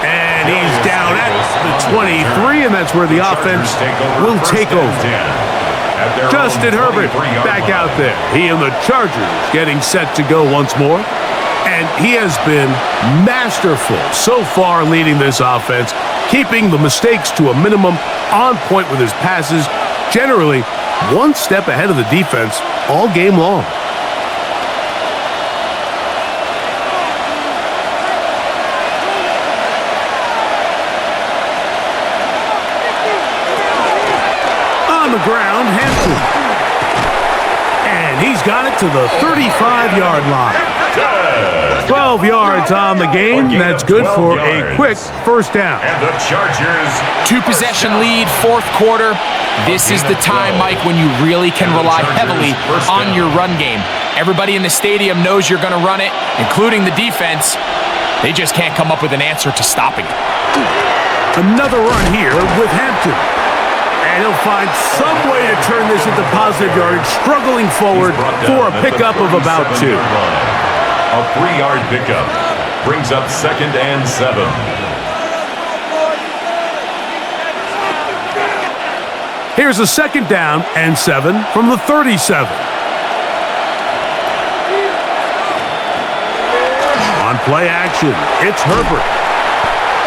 And he's down at the 23, and that's where the offense will take over. Justin Herbert back out there. He and the Chargers getting set to go once more. And he has been masterful so far leading this offense, keeping the mistakes to a minimum, on point with his passes, generally one step ahead of the defense all game long. On the ground, Hampton. And he's got it to the 35-yard line. 12 yards on the game. That's good for a quick first down. And the Chargers. 2-possession lead, fourth quarter. This is the time, Mike, when you really can rely heavily on your run game. Everybody in the stadium knows you're going to run it, including the defense. They just can't come up with an answer to stopping it. Another run here with Hampton. And he'll find some way to turn this into positive yardage, struggling forward for a pickup of about 2. A 3-yard pickup brings up 2nd and 7. Here's a 2nd down and 7 from the 37. On play action, it's Herbert.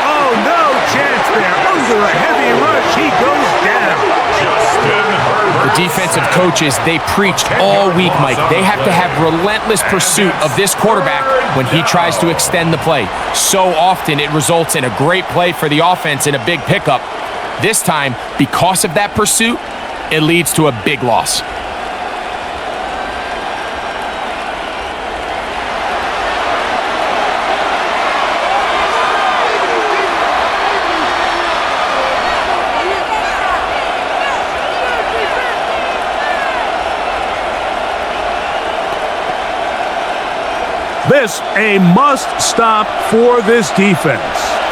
Oh, no chance there. Under a heavy rush, he goes down. Justin Herbert. The defensive coaches, they preached all week, Mike. They have to have relentless pursuit of this quarterback when he tries to extend the play. So often it results in a great play for the offense and a big pickup. This time, because of that pursuit, it leads to a big loss. This a must stop for this defense.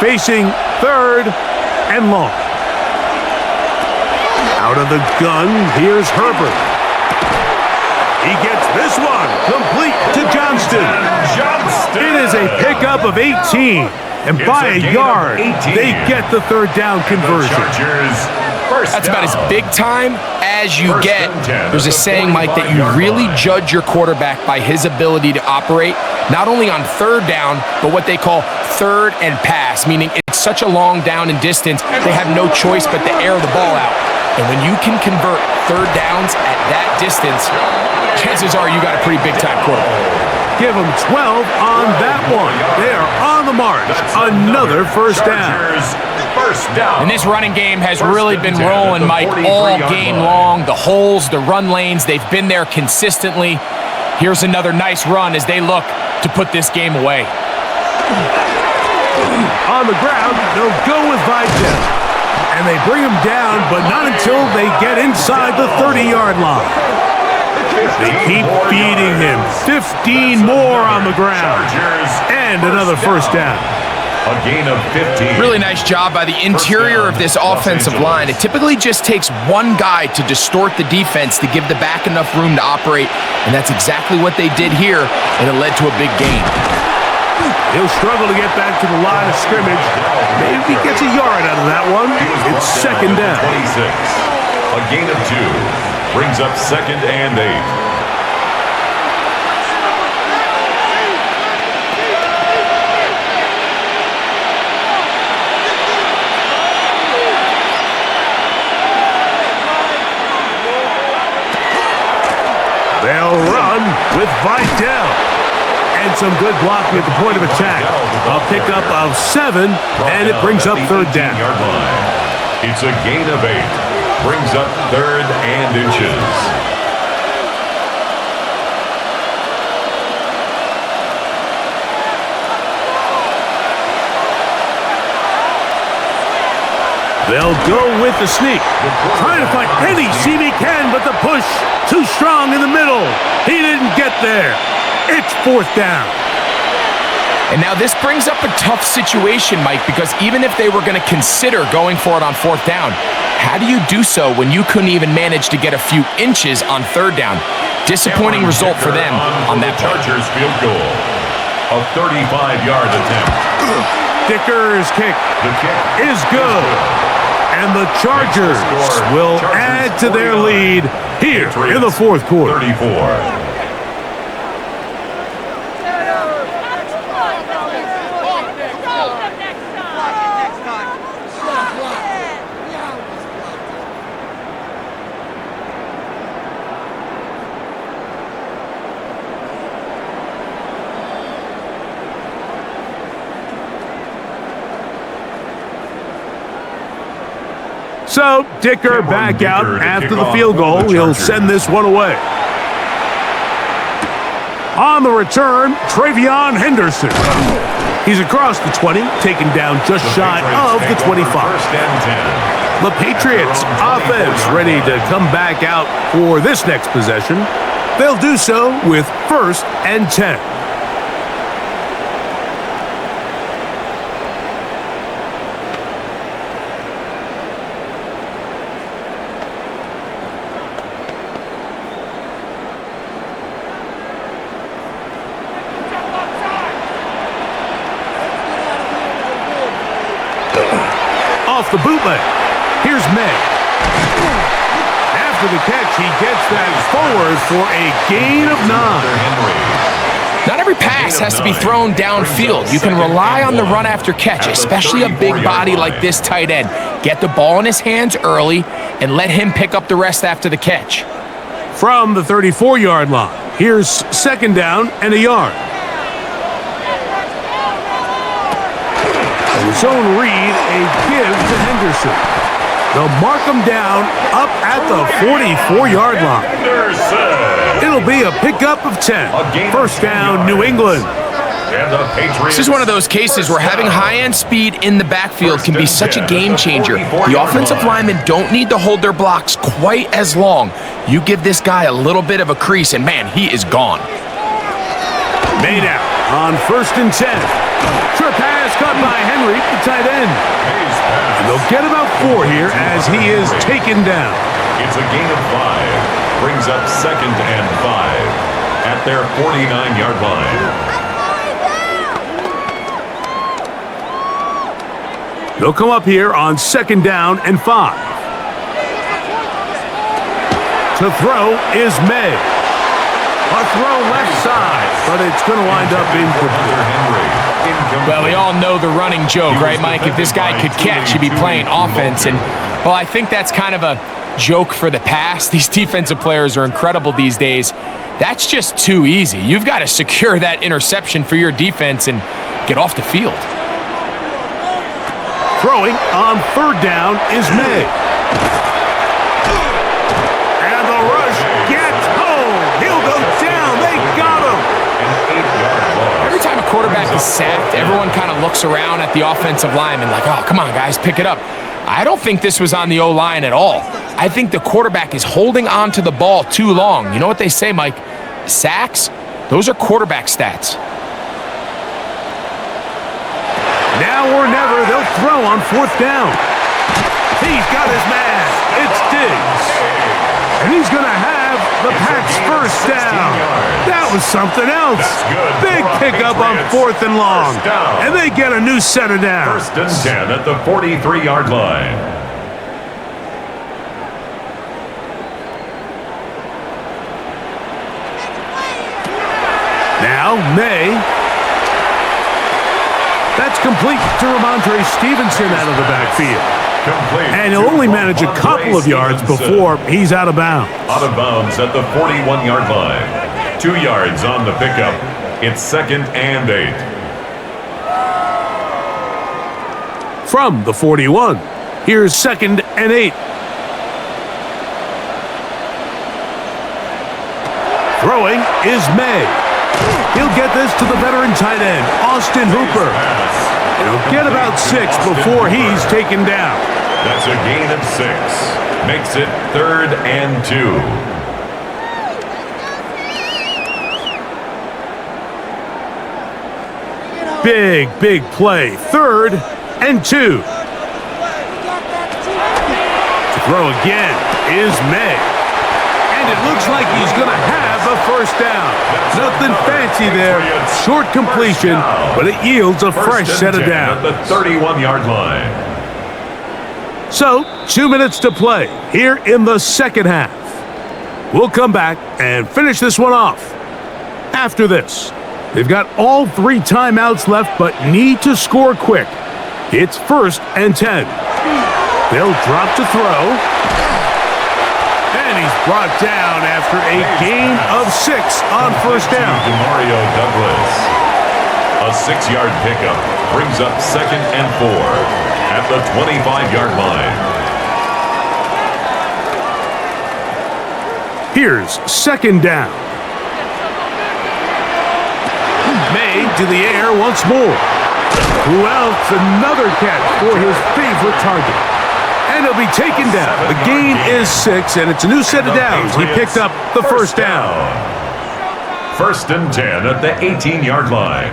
Facing 3rd and long. Out of the gun, here's Herbert. He gets this one complete to Johnston. It is a pickup of 18. And by a yard, they get the 3rd down conversion. That's about as big time as you get. There's a saying, Mike, that you really judge your quarterback by his ability to operate, not only on 3rd down, but what they call 3rd and pass, meaning it's such a long down and distance, they have no choice but to air the ball out. And when you can convert 3rd downs at that distance, chances are you got a pretty big-time quarterback. Give them 12 on that one. They are on the march. Another first down. And this running game has really been rolling, Mike, all game long. The holes, the run lanes, they've been there consistently. Here's another nice run as they look to put this game away. On the ground, they'll go with Vidal. And they bring him down, but not until they get inside the 30-yard line. They keep feeding him. 15 more on the ground. And another first down. A gain of 15. Really nice job by the interior of this offensive line. It typically just takes one guy to distort the defense to give the back enough room to operate, and that's exactly what they did here, and it led to a big gain. He'll struggle to get back to the line of scrimmage. Maybe he gets a yard out of that one. It's 2nd down. 26. A gain of 2 brings up 2nd and 8. They'll run with Vidal. And some good blocking at the point of attack. A pickup of 7, and it brings up 3rd down. It's a gain of 8. Brings up 3rd and inches. They'll go with the sneak. Trying to find any seam he can, but the push too strong in the middle. He didn't get there. It's 4th down. And now this brings up a tough situation, Mike, because even if they were going to consider going for it on 4th down, how do you do so when you couldn't even manage to get a few inches on 3rd down? Disappointing result for them on that play. Chargers field goal. A 35-yard attempt. Dicker's kick The kick is good. And the Chargers will add to their lead here in the 4th quarter. 34. So, Dicker back out after the field goal. He'll send this one away. On the return, Travion Henderson. He's across the 20, taken down just shy of the 25. The Patriots offense ready to come back out for this next possession. They'll do so with 1st and 10. Off the bootleg. Here's May. After the catch, he gets that forward for a gain of 9. Not every pass has to be thrown downfield. You can rely on the run after catch, especially a big body like this tight end. Get the ball in his hands early and let him pick up the rest after the catch. From the 34-yard line, here's 2nd down and a yard. Zone read, a give to Henderson. They'll mark him down up at the 44-yard line. It'll be a pickup of 10. 1st down, New England. This is one of those cases where having high-end speed in the backfield can be such a game changer. The offensive linemen don't need to hold their blocks quite as long. You give this guy a little bit of a crease, and man, he is gone. Made out on 1st and 10. Short pass caught by Henry, the tight end. And they'll get about 4 here as he is taken down. It's a gain of 5. Brings up 2nd and 5 at their 49-yard line. They'll come up here on 2nd down and 5. To throw is May. A throw left side, but it's going to wind up incomplete. Well, we all know the running joke, right, Mike? If this guy could catch, he'd be playing offense. And, well, I think that's kind of a joke for the past. These defensive players are incredible these days. That's just too easy. You've got to secure that interception for your defense and get off the field. Throwing on 3rd down is May. And the rush gets home. He'll go down. They got him. Every time a quarterback is sacked, everyone kind of looks around at the offensive lineman like, oh, come on, guys, pick it up. I don't think this was on the O-line at all. I think the quarterback is holding on to the ball too long. You know what they say, Mike? Sacks, those are quarterback stats. Now or never, they'll throw on 4th down. He's got his man. It's Diggs. And he's going to have the Pats' 1st down. That was something else. Big pickup on 4th and long. And they get a new set of downs. 1st and 10 at the 43-yard line. Now, May. That's complete to Ramondre Stevenson out of the backfield. And he'll only manage a couple of yards before he's out of bounds. Out of bounds at the 41-yard line. 2 yards on the pickup. It's 2nd and 8. From the 41, here's 2nd and 8. Throwing is May. He'll get this to the veteran tight end, Austin Hooper. And he'll get about 6 before he's taken down. That's a gain of 6. Makes it 3rd and 2. Big play. 3rd and 2. To throw again is May. And it looks like he's going to have a first down. Nothing fancy there. Short completion, but it yields a fresh set of downs. At the 31-yard line. So, 2 minutes to play here in the second half. We'll come back and finish this one off after this. They've got all 3 timeouts left, but need to score quick. It's 1st and 10. They'll drop to throw. And he's brought down after a gain of 6 on first down. Mario Douglas. A 6-yard pickup brings up 2nd and 4 at the 25-yard line. Here's 2nd down. May to the air once more. Who else? Another catch for his favorite target. And he'll be taken down. The gain is 6, and it's a new set of downs. He picked up the first down. 1st and 10 at the 18-yard line.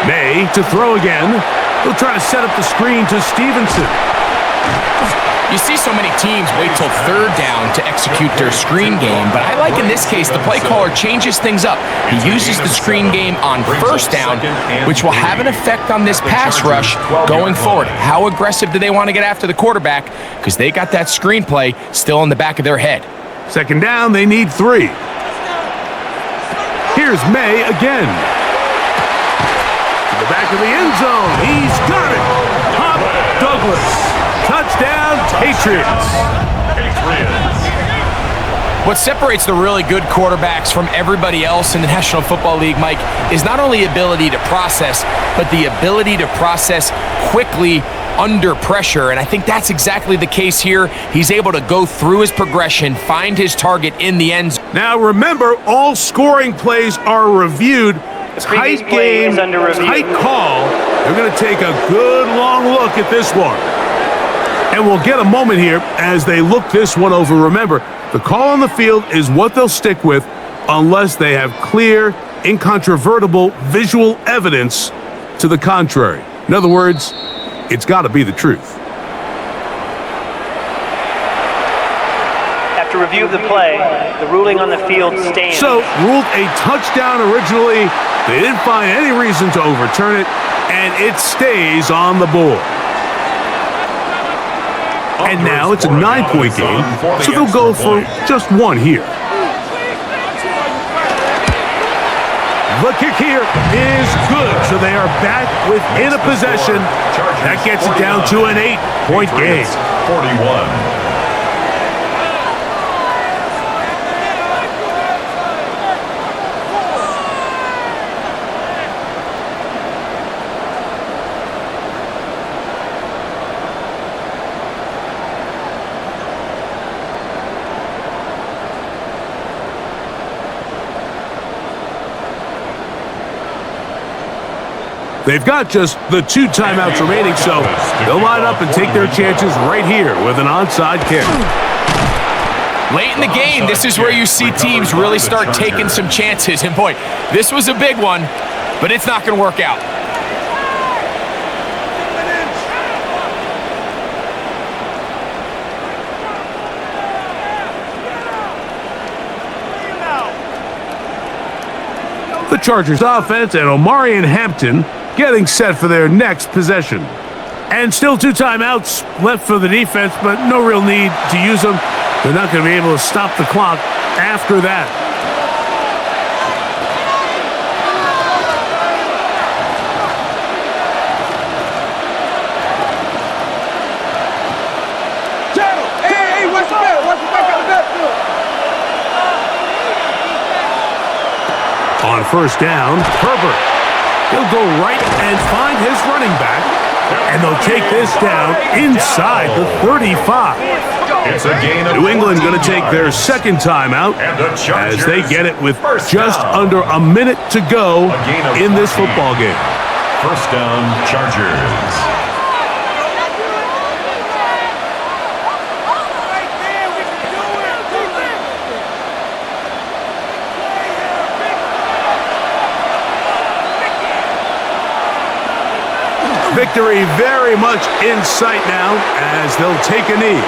May to throw again. He'll try to set up the screen to Stevenson. You see so many teams wait till 3rd down to execute their screen game, but I like in this case the play caller changes things up. He uses the screen game on 1st down, which will have an effect on this pass rush going forward. How aggressive do they want to get after the quarterback? Because they got that screenplay still in the back of their head. 2nd down, they need 3. Here's May again. To the back of the end zone. He's got it. Pop Douglas. Touchdown, Patriots. What separates the really good quarterbacks from everybody else in the National Football League, Mike, is not only ability to process, but the ability to process quickly under pressure. And I think that's exactly the case here. He's able to go through his progression, find his target in the end zone. Now remember, all scoring plays are reviewed. Tight game, tight call. They're going to take a good long look at this one. And we'll get a moment here as they look this one over. Remember, the call on the field is what they'll stick with unless they have clear, incontrovertible visual evidence to the contrary. In other words, it's got to be the truth. After review of the play, the ruling on the field stands. So, ruled a touchdown originally. They didn't find any reason to overturn it, and it stays on the board. And now it's a 9-point game, so they'll go for just 1 here. The kick here is good, so they are back within a possession. That gets it down to an 8-point game. 41. They've got just the 2 timeouts remaining, so they'll line up and take their chances right here with an onside kick. Late in the game, this is where you see teams really start taking some chances. And boy, this was a big one, but it's not going to work out. The Chargers offense and Omarion Hampton getting set for their next possession. And still 2 timeouts left for the defense, but no real need to use them. They're not going to be able to stop the clock after that. Hey, what's the back? What's the back out of the backfield? On first down, Herbert. He'll go right and find his running back. And they'll take this down inside the 35. It's a gain of New England going to 14 take their yards. second timeout And the Chargers as they get it with first just down. under a minute to go A gain of in this 14. football game. First down, Chargers. Victory very much in sight now as they'll take a knee.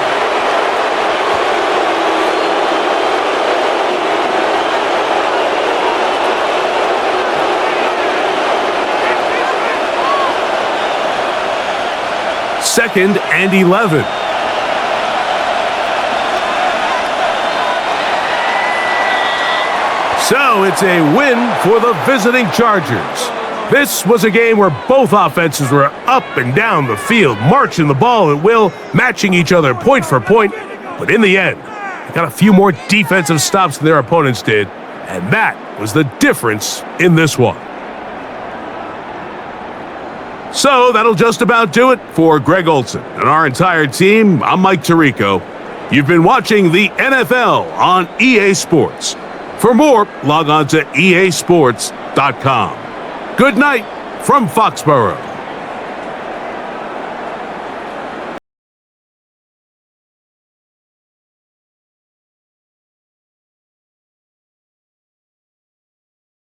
Second and 11. So it's a win for the visiting Chargers. This was a game where both offenses were up and down the field, marching the ball at will, matching each other point for point. But in the end, they got a few more defensive stops than their opponents did, and that was the difference in this one. So that'll just about do it for Greg Olson and our entire team. I'm Mike Tirico. You've been watching the NFL on EA Sports. For more, log on to easports.com. Good night from Foxborough.